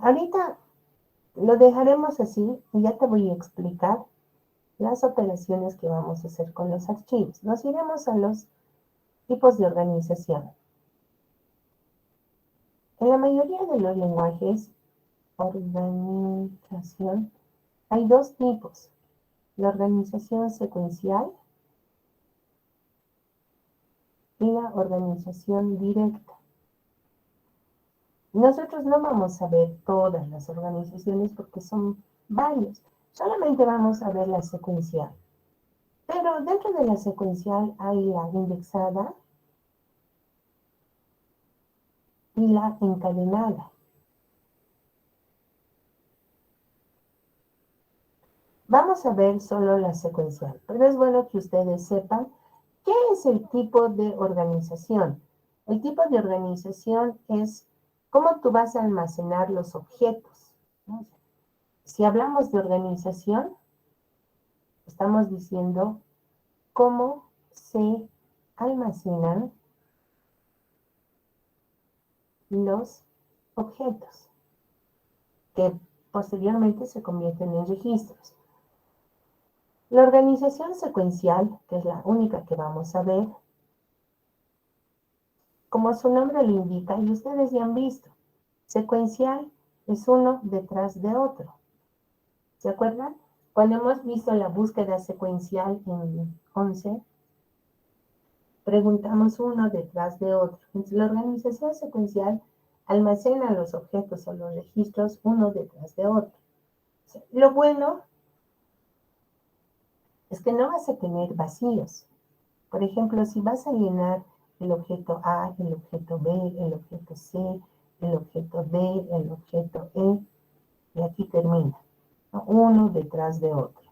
Ahorita lo dejaremos así y ya te voy a explicar las operaciones que vamos a hacer con los archivos. Nos iremos a los tipos de organización. En la mayoría de los lenguajes, organización, hay dos tipos. La organización secuencial y la organización directa. Nosotros no vamos a ver todas las organizaciones porque son varias. Solamente vamos a ver la secuencial. Pero dentro de la secuencial hay la indexada y la encadenada. Vamos a ver solo la secuencial, pero es bueno que ustedes sepan qué es el tipo de organización. El tipo de organización es cómo tú vas a almacenar los objetos, ¿no? Si hablamos de organización, estamos diciendo cómo se almacenan los objetos, que posteriormente se convierten en registros. La organización secuencial, que es la única que vamos a ver, como su nombre lo indica, y ustedes ya han visto, secuencial es uno detrás de otro. ¿Se acuerdan? Cuando hemos visto la búsqueda secuencial en 11, preguntamos uno detrás de otro. Entonces, la organización secuencial almacena los objetos o los registros uno detrás de otro. Lo bueno es que no vas a tener vacíos. Por ejemplo, si vas a llenar el objeto A, el objeto B, el objeto C, el objeto D, el objeto E, y aquí termina, ¿no? Uno detrás de otro.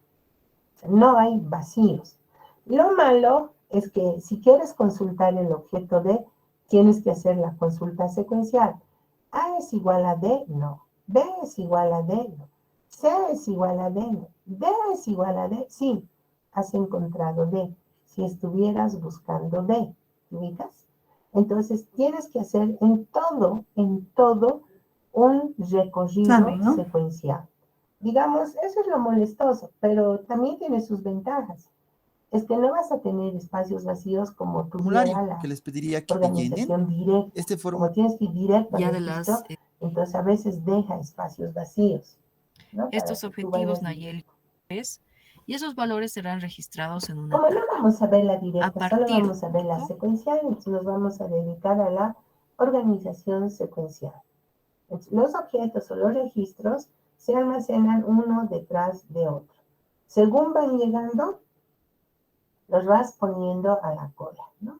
O sea, no hay vacíos. Lo malo es que si quieres consultar el objeto D, tienes que hacer la consulta secuencial. A es igual a D, no. B es igual a D, no. C es igual a D, no. D es igual a D, sí. Has encontrado D. Si estuvieras buscando D, ¿te ubicas? Entonces tienes que hacer en todo, un recorrido ¿no? secuencial. Digamos, eso es lo molestoso, pero también tiene sus ventajas. Es que no vas a tener espacios vacíos como tuviera Formulario la que les pediría que llenen. organización directa. Este Como formulario tienes que ir directo al Ya de registro, las entonces a veces deja espacios vacíos, ¿no? Para estos que tú objetivos, vayas. Nayeli, ¿ves? Y esos valores serán registrados en una Como no tabla. vamos a ver la A directa, solo partir vamos a ver de la secuencial, entonces nos vamos a dedicar a la organización secuencial. Entonces, los objetos o los registros se almacenan uno detrás de otro. Según van llegando, los vas poniendo a la cola, ¿no?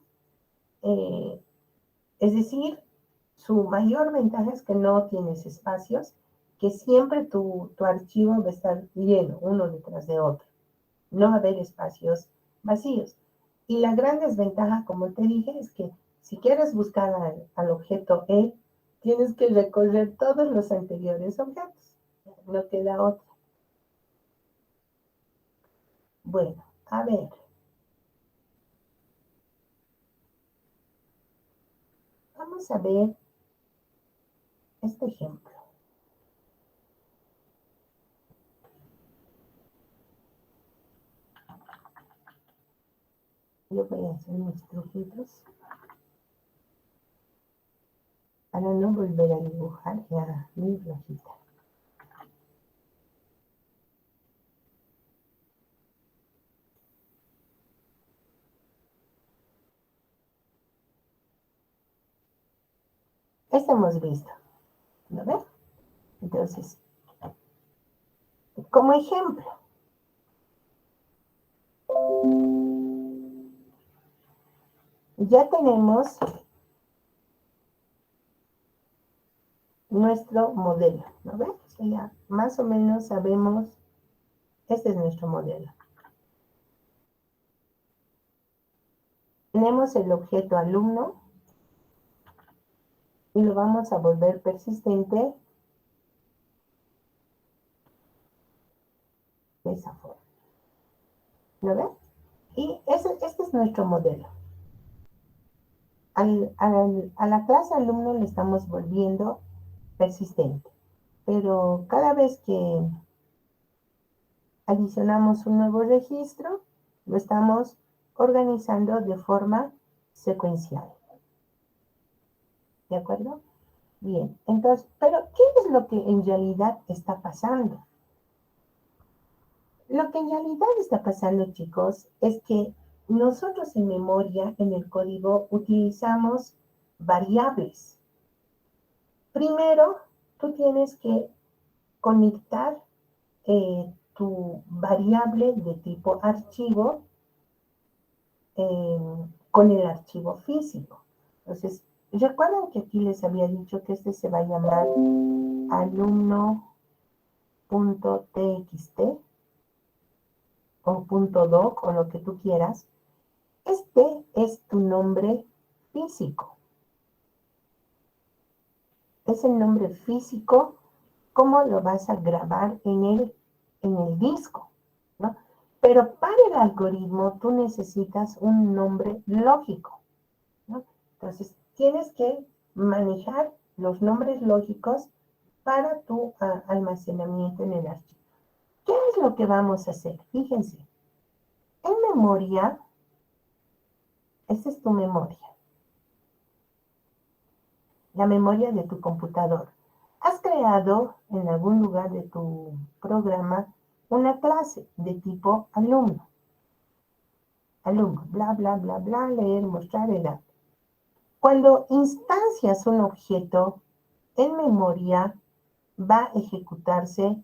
Es decir, su mayor ventaja es que no tienes espacios, que siempre tu archivo va a estar lleno, uno detrás de otro. No va a haber espacios vacíos. Y la gran desventaja, como te dije, es que si quieres buscar al objeto E, tienes que recorrer todos los anteriores objetos. No queda otra. Bueno, a ver. Vamos a ver este ejemplo. Yo voy a hacer mis truquitos para no volver a dibujar ya mi rojita. Este hemos visto, ¿no ven? Entonces, como ejemplo, ya tenemos nuestro modelo, ¿no ves? Ya más o menos sabemos, este es nuestro modelo. Tenemos el objeto alumno y lo vamos a volver persistente de esa forma. ¿Lo ves? Y este es nuestro modelo. A la clase alumno le estamos volviendo persistente. Pero cada vez que adicionamos un nuevo registro, lo estamos organizando de forma secuencial. ¿De acuerdo? Bien, entonces, pero ¿qué es lo que en realidad está pasando? Lo que en realidad está pasando, chicos, es que nosotros en memoria, en el código, utilizamos variables. Primero, tú tienes que conectar tu variable de tipo archivo con el archivo físico. Entonces, recuerden que aquí les había dicho que este se va a llamar alumno.txt o .doc o lo que tú quieras. Este es tu nombre físico. Es el nombre físico, cómo lo vas a grabar en el disco, ¿no? Pero para el algoritmo tú necesitas un nombre lógico, ¿no? Entonces, tienes que manejar los nombres lógicos para tu almacenamiento en el archivo. ¿Qué es lo que vamos a hacer? Fíjense, en memoria, esta es tu memoria, la memoria de tu computador. Has creado en algún lugar de tu programa una clase de tipo alumno. Alumno, bla, bla, bla, bla, leer, mostrar, edad. Cuando instancias un objeto en memoria, va a ejecutarse,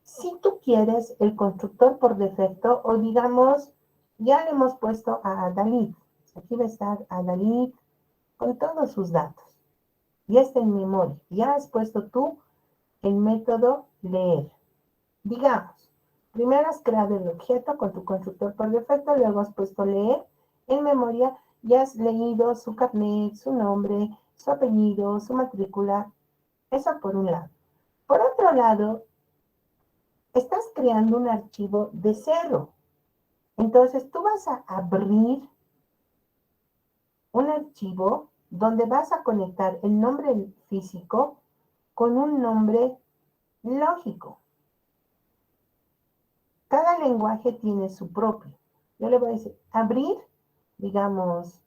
si tú quieres, el constructor por defecto, o digamos, ya le hemos puesto a Dalit. Aquí va a estar a Dalit con todos sus datos. Ya está en memoria. Ya has puesto tú el método leer. Digamos, primero has creado el objeto con tu constructor por defecto, luego has puesto leer en memoria, ya has leído su carnet, su nombre, su apellido, su matrícula. Eso por un lado. Por otro lado, estás creando un archivo de cero. Entonces tú vas a abrir un archivo donde vas a conectar el nombre físico con un nombre lógico. Cada lenguaje tiene su propio. Yo le voy a decir, abrir, digamos,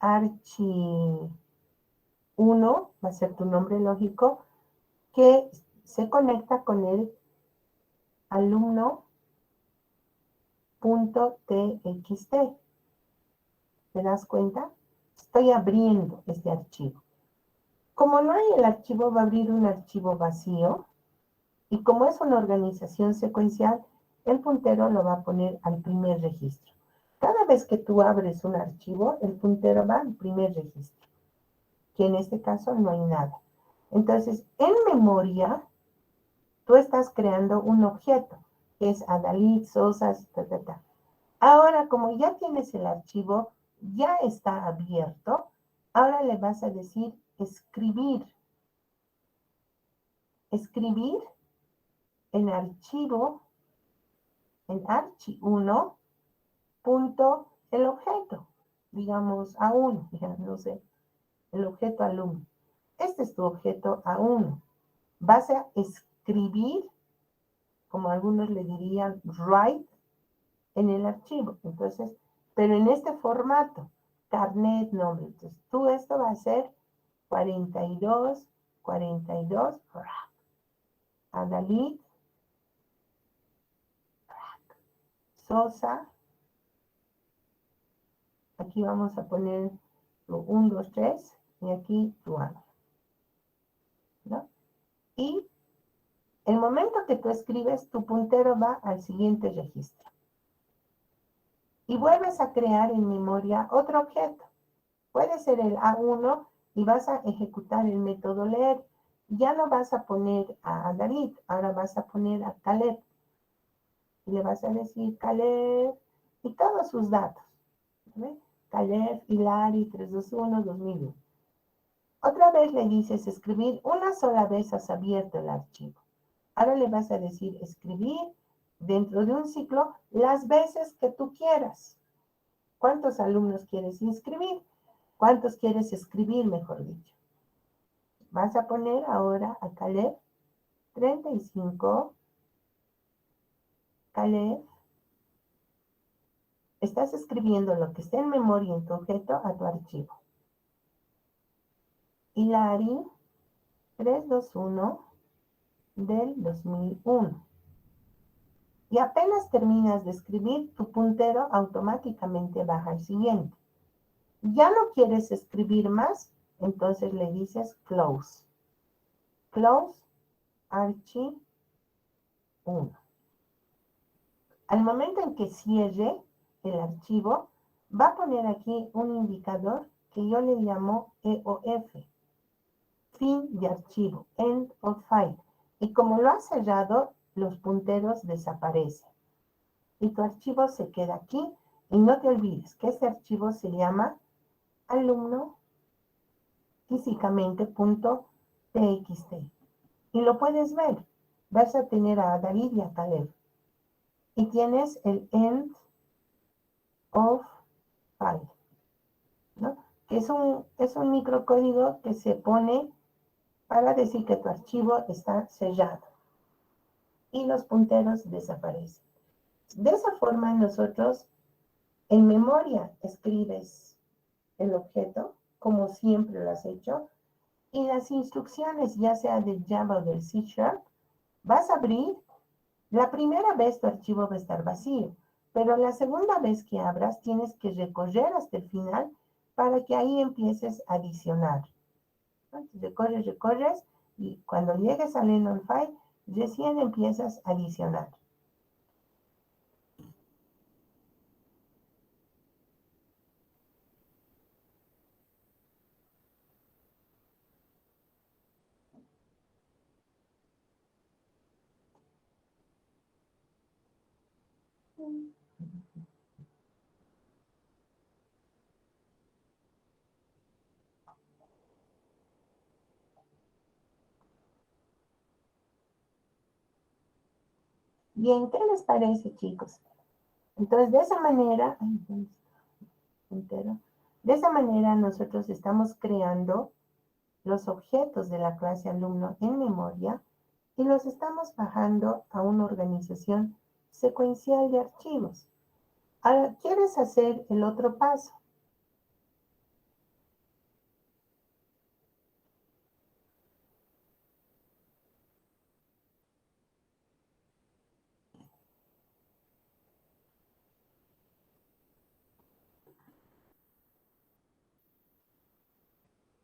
archi 1, va a ser tu nombre lógico, que se conecta con el alumno.txt. ¿Te das cuenta? Estoy abriendo este archivo. Como no hay el archivo, va a abrir un archivo vacío. Y como es una organización secuencial, el puntero lo va a poner al primer registro. Cada vez que tú abres un archivo, el puntero va al primer registro, que en este caso no hay nada. Entonces, en memoria, tú estás creando un objeto, que es Adalit, Sosas, ta, ta, ta. Ahora, como ya tienes el archivo, ya está abierto, ahora le vas a decir escribir. Escribir en archivo, en archi1, punto, el objeto, digamos A1, ya no sé, el objeto alumno. Este es tu objeto A1. Vas a escribir, como algunos le dirían, write, en el archivo. Entonces, pero en este formato, carnet, nombre. Entonces, tú esto va a ser 42, 42, Adalid, Sosa. Aquí vamos a poner tu 1, 2, 3 y aquí tu A, ¿no? Y el momento que tú escribes, tu puntero va al siguiente registro. Y vuelves a crear en memoria otro objeto. Puede ser el A1 y vas a ejecutar el método leer. Ya no vas a poner a David, ahora vas a poner a Caleb. Y le vas a decir Caleb y todos sus datos. ¿Ve? Caleb, Hilary, 321, 2001. Otra vez le dices escribir, una sola vez has abierto el archivo. Ahora le vas a decir escribir dentro de un ciclo las veces que tú quieras. ¿Cuántos alumnos quieres inscribir? ¿Cuántos quieres escribir, mejor dicho? Vas a poner ahora a Caleb 35. Caleb, estás escribiendo lo que está en memoria en tu objeto a tu archivo. Hilary 321 del 2001. Y apenas terminas de escribir, tu puntero automáticamente baja al siguiente. ¿Ya no quieres escribir más? Entonces le dices close. Close archi 1. Al momento en que cierre el archivo, va a poner aquí un indicador que yo le llamo EOF. Fin de archivo. End of file. Y como lo has cerrado, los punteros desaparecen. Y tu archivo se queda aquí. Y no te olvides que este archivo se llama alumno físicamente.txt. Y lo puedes ver. Vas a tener a David y a Caleb. Y tienes el end of file, ¿no? Que es un microcódigo que se pone para decir que tu archivo está sellado. Y los punteros desaparecen. De esa forma nosotros en memoria escribes el objeto, como siempre lo has hecho, y las instrucciones, ya sea del Java o del C#, vas a abrir. La primera vez tu archivo va a estar vacío, pero la segunda vez que abras tienes que recorrer hasta el final para que ahí empieces a adicionar. Entonces, recorres y cuando llegues al end on file, recién empiezas a adicionar. Bien, ¿qué les parece, chicos? Entonces, de esa manera, de esa manera nosotros estamos creando los objetos de la clase alumno en memoria y los estamos bajando a una organización secuencial de archivos. Ahora, ¿quieres hacer el otro paso?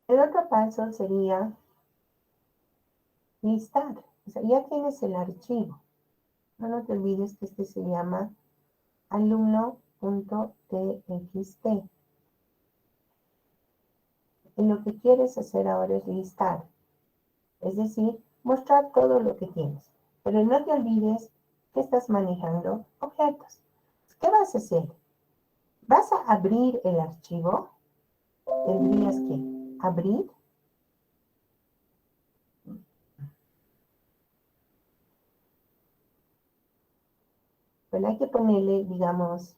El otro paso sería listar. O sea, ya tienes el archivo. No te olvides que este se llama alumno.txt. Y lo que quieres hacer ahora es listar. Es decir, mostrar todo lo que tienes. Pero no te olvides que estás manejando objetos. ¿Qué vas a hacer? ¿Vas a abrir el archivo? Tendrías que abrir. Bueno, hay que ponerle, digamos,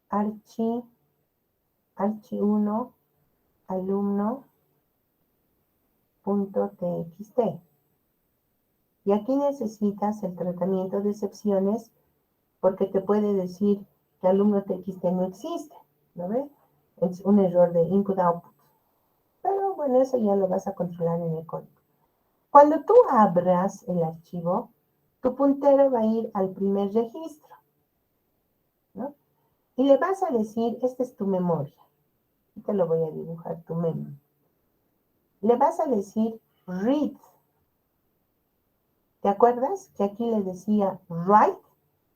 archi1 alumno.txt. Y aquí necesitas el tratamiento de excepciones porque te puede decir que alumno.txt no existe, ¿no ves? Es un error de input-output. Pero bueno, eso ya lo vas a controlar en el código. Cuando tú abras el archivo, tu puntero va a ir al primer registro, ¿no? Y le vas a decir, esta es tu memoria. Y te lo voy a dibujar, tu memoria. Le vas a decir read. ¿Te acuerdas que aquí le decía write?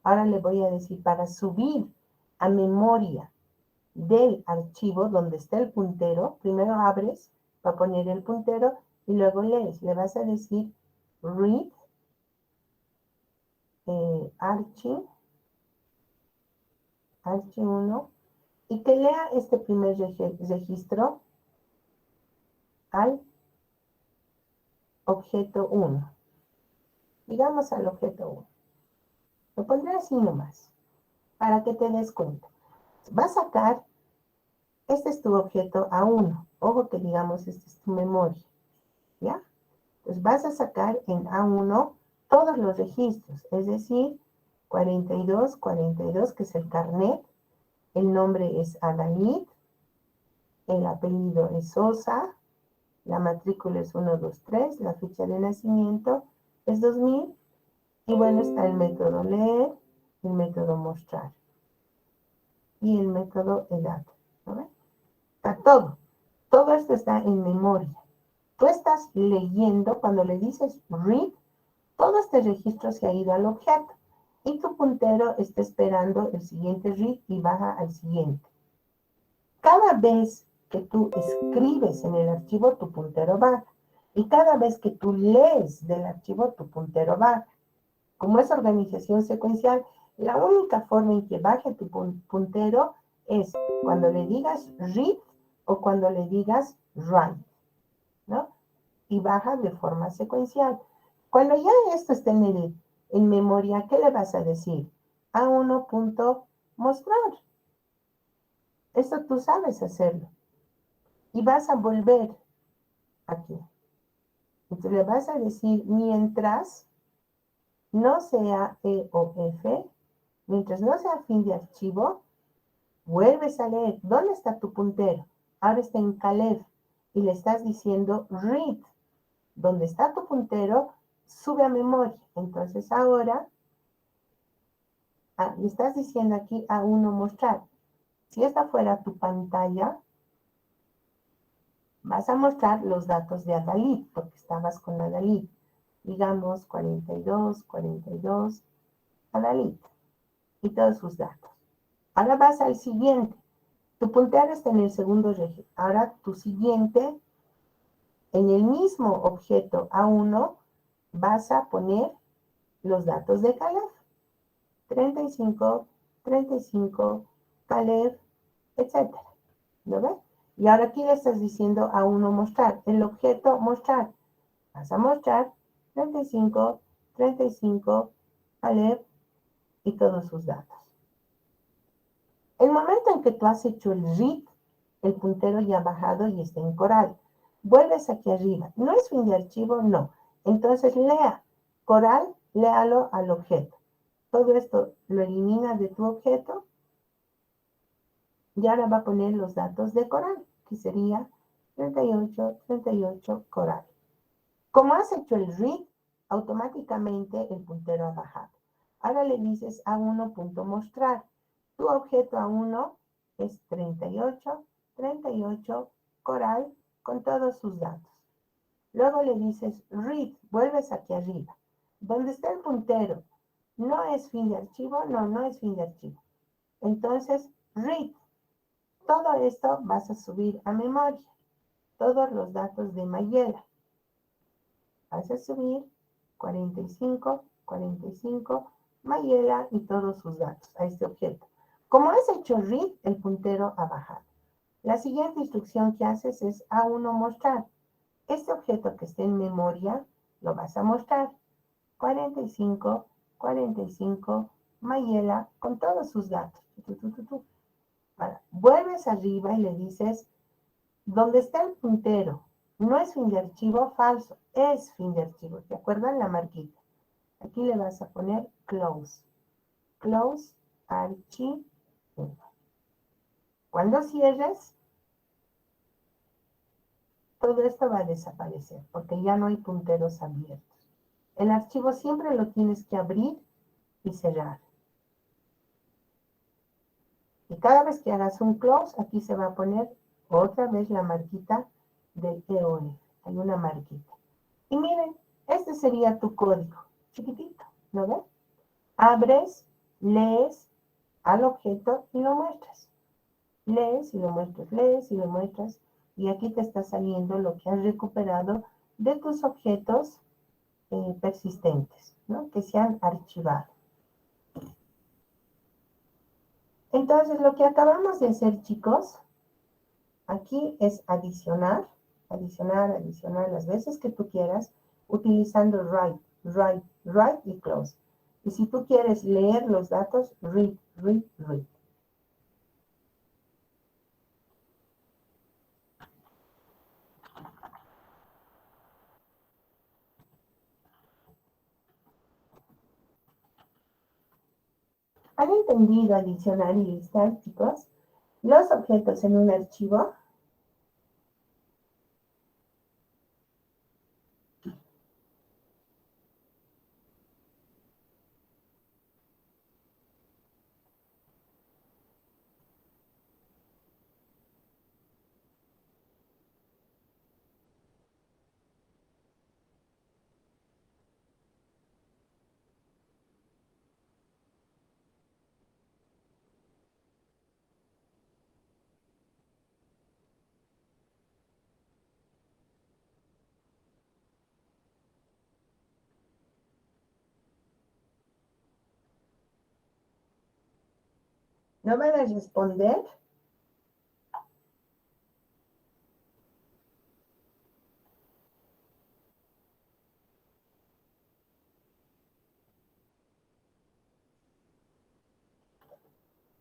Ahora le voy a decir para subir a memoria. del archivo donde está el puntero. Primero abres para poner el puntero y luego lees. Le vas a decir read archi1 y que lea este primer registro al objeto 1. Digamos al objeto 1. Lo pondré así nomás, para que te des cuenta. Va a sacar, este es tu objeto A1. Ojo que digamos, esta es tu memoria, ¿ya? Entonces vas a sacar en A1 todos los registros, es decir, 42, que es el carnet, el nombre es Adalid, el apellido es Sosa, la matrícula es 123, la fecha de nacimiento es 2000, y bueno, está el método leer, el método mostrar y el método edad, ¿no? Está todo esto está en memoria. Tú estás leyendo, cuando le dices read, todo este registro se ha ido al objeto y tu puntero está esperando el siguiente read y baja al siguiente. Cada vez que tú escribes en el archivo, tu puntero baja. Y cada vez que tú lees del archivo, tu puntero baja. Como es organización secuencial, la única forma en que baje tu puntero es cuando le digas read o cuando le digas write, ¿no? Y baja de forma secuencial. Cuando ya esto esté en memoria, ¿qué le vas a decir? A1.mostrar. Esto tú sabes hacerlo. Y vas a volver aquí. Entonces le vas a decir mientras no sea E o F, mientras no sea fin de archivo, vuelves a leer. ¿Dónde está tu puntero? Ahora está en Calef y le estás diciendo read. Donde está tu puntero, sube a memoria. Entonces ahora le estás diciendo aquí A1 mostrar. Si esta fuera tu pantalla, vas a mostrar los datos de Adalid, porque estabas con Adalid. Digamos 42, Adalid. Y todos sus datos. Ahora vas al siguiente. Tu puntero está en el segundo registro. Ahora tu siguiente, en el mismo objeto A1, vas a poner los datos de Calef. 35, Calef, etc. ¿Lo ves? Y ahora aquí le estás diciendo A1 mostrar. El objeto mostrar. Vas a mostrar 35, Calef y todos sus datos. El momento en que tú has hecho el read, el puntero ya ha bajado y está en coral. Vuelves aquí arriba. ¿No es fin de archivo? No. Entonces lea. Coral, léalo al objeto. Todo esto lo elimina de tu objeto. Y ahora va a poner los datos de coral, que sería 38, coral. Como has hecho el read, automáticamente el puntero ha bajado. Ahora le dices A1.mostrar. Tu objeto A1 es 38, coral, con todos sus datos. Luego le dices read, vuelves aquí arriba. ¿Dónde está el puntero? ¿No es fin de archivo? No, no es fin de archivo. Entonces, read. Todo esto vas a subir a memoria. Todos los datos de Mayela. Vas a subir 45, Mayela y todos sus datos a este objeto. Como has hecho read, el puntero ha bajado. La siguiente instrucción que haces es A1 mostrar. Este objeto que esté en memoria lo vas a mostrar. 45, Mayela con todos sus datos. Ahora, vuelves arriba y le dices, ¿dónde está el puntero? No es fin de archivo, falso, es fin de archivo. ¿Te acuerdan la marquita? Aquí le vas a poner close. Close archivo. Cuando cierres, todo esto va a desaparecer porque ya no hay punteros abiertos. El archivo siempre lo tienes que abrir y cerrar. Y cada vez que hagas un close, aquí se va a poner otra vez la marquita del EOF. Hay una marquita. Y miren, este sería tu código, chiquitito, ¿no ven? Abres, lees al objeto y lo muestras. lees y lo muestras, lees y lo muestras, y aquí te está saliendo lo que has recuperado de tus objetos persistentes, ¿no? Que se han archivado. Entonces, lo que acabamos de hacer, chicos, aquí es adicionar, adicionar, adicionar las veces que tú quieras, utilizando write, write, write y close. Y si tú quieres leer los datos, read, read, read. ¿Han entendido adicionar y listar, chicos? Los objetos en un archivo. ¿No van a responder?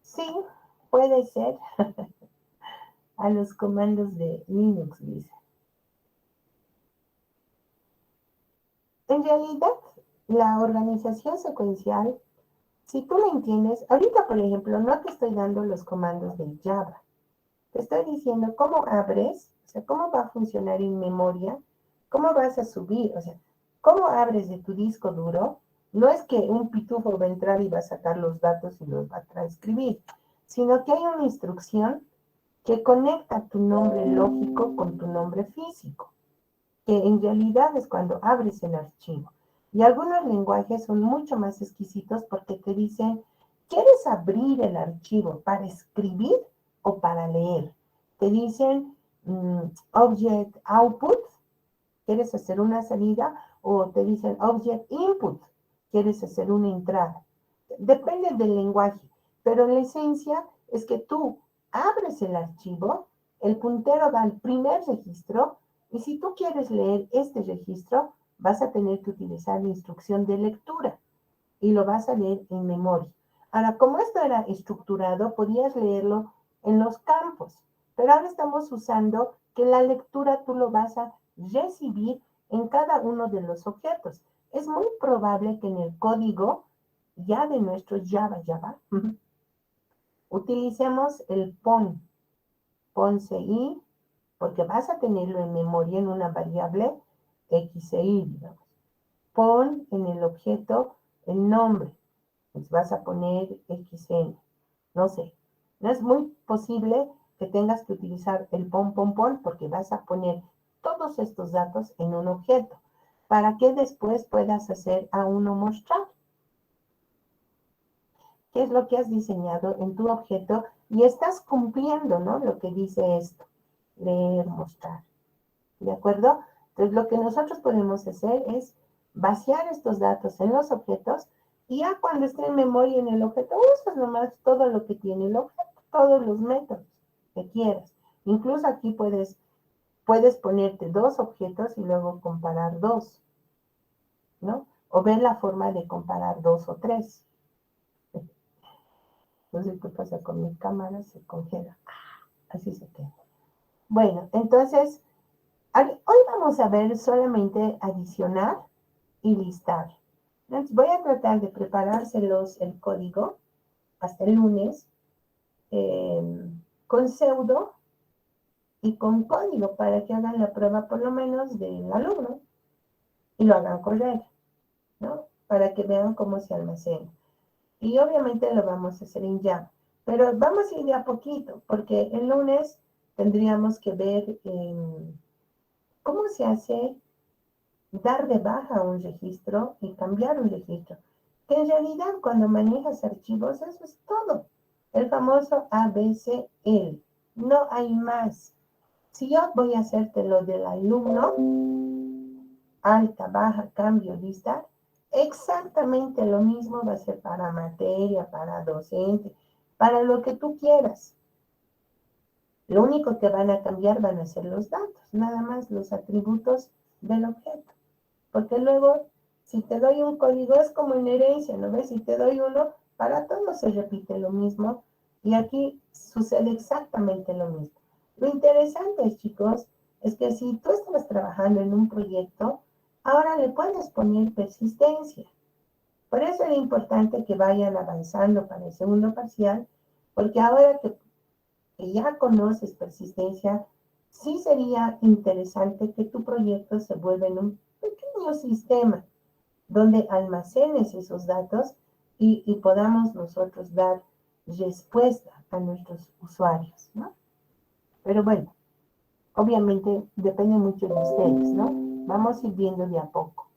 Sí, puede ser. A los comandos de Linux, dice. En realidad, la organización secuencial, si tú la entiendes, ahorita, por ejemplo, no te estoy dando los comandos de Java. Te estoy diciendo cómo abres, o sea, cómo va a funcionar en memoria, cómo vas a subir, o sea, cómo abres de tu disco duro. No es que un pitufo va a entrar y va a sacar los datos y los va a transcribir, sino que hay una instrucción que conecta tu nombre lógico con tu nombre físico, que en realidad es cuando abres el archivo. Y algunos lenguajes son mucho más exquisitos porque te dicen, ¿quieres abrir el archivo para escribir o para leer? Te dicen Object Output, ¿quieres hacer una salida? O te dicen Object Input, ¿quieres hacer una entrada? Depende del lenguaje, pero la esencia es que tú abres el archivo, el puntero va al primer registro, y si tú quieres leer este registro, vas a tener que utilizar la instrucción de lectura y lo vas a leer en memoria. Ahora, como esto era estructurado, podías leerlo en los campos, pero ahora estamos usando que la lectura tú lo vas a recibir en cada uno de los objetos. Es muy probable que en el código ya de nuestro Java, utilicemos el pon.ci, porque vas a tenerlo en memoria en una variable x e y, digamos. Pon en el objeto el nombre, pues vas a poner xn, no sé. No es muy posible que tengas que utilizar el pon, porque vas a poner todos estos datos en un objeto, para que después puedas hacer a uno mostrar. ¿Qué es lo que has diseñado en tu objeto? Y estás cumpliendo, ¿no? Lo que dice esto, leer, mostrar. ¿De acuerdo? Entonces, lo que nosotros podemos hacer es vaciar estos datos en los objetos y ya cuando esté en memoria en el objeto, usas nomás todo lo que tiene el objeto, todos los métodos que quieras. Incluso aquí puedes ponerte dos objetos y luego comparar dos, ¿no? O ver la forma de comparar dos o tres. No sé qué pasa con mi cámara, se congela. Así se queda. Bueno, entonces, hoy vamos a ver solamente adicionar y listar. Entonces, voy a tratar de preparárselos el código hasta el lunes con pseudo y con código para que hagan la prueba por lo menos del alumno y lo hagan correr, ¿no? Para que vean cómo se almacena. Y obviamente lo vamos a hacer en Java. Pero vamos a ir de a poquito, porque el lunes tendríamos que ver cómo se hace dar de baja un registro y cambiar un registro. Que en realidad cuando manejas archivos, eso es todo. El famoso ABCL. No hay más. Si yo voy a hacerte lo del alumno, alta, baja, cambio, lista, exactamente lo mismo va a ser para materia, para docente, para lo que tú quieras. Lo único que van a cambiar van a ser los datos, nada más los atributos del objeto. Porque luego, si te doy un código, es como en herencia, ¿no ves? Si te doy uno, para todos se repite lo mismo y aquí sucede exactamente lo mismo. Lo interesante, chicos, es que si tú estás trabajando en un proyecto, ahora le puedes poner persistencia. Por eso es importante que vayan avanzando para el segundo parcial, porque ahora que ya conoces persistencia, sí sería interesante que tu proyecto se vuelva en un pequeño sistema donde almacenes esos datos y podamos nosotros dar respuesta a nuestros usuarios, ¿no? Pero bueno, obviamente depende mucho de ustedes, ¿no? Vamos a ir viendo de a poco.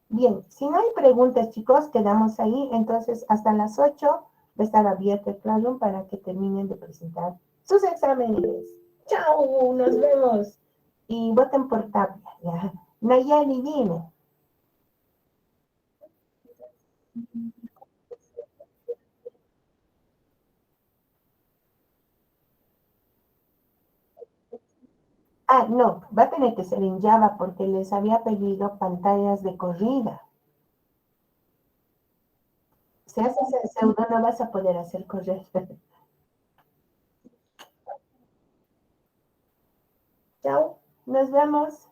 Bien, si no hay preguntas, chicos, quedamos ahí. Entonces, hasta las 8 va a estar abierto el Classroom para que terminen de presentar sus exámenes. ¡Chao! Nos vemos. Y voten por Tapia, ¿ya? Nayeli, dime. Ah, no, va a tener que ser en Java porque les había pedido pantallas de corrida. Si haces el pseudo no vas a poder hacer correr. Chao, nos vemos.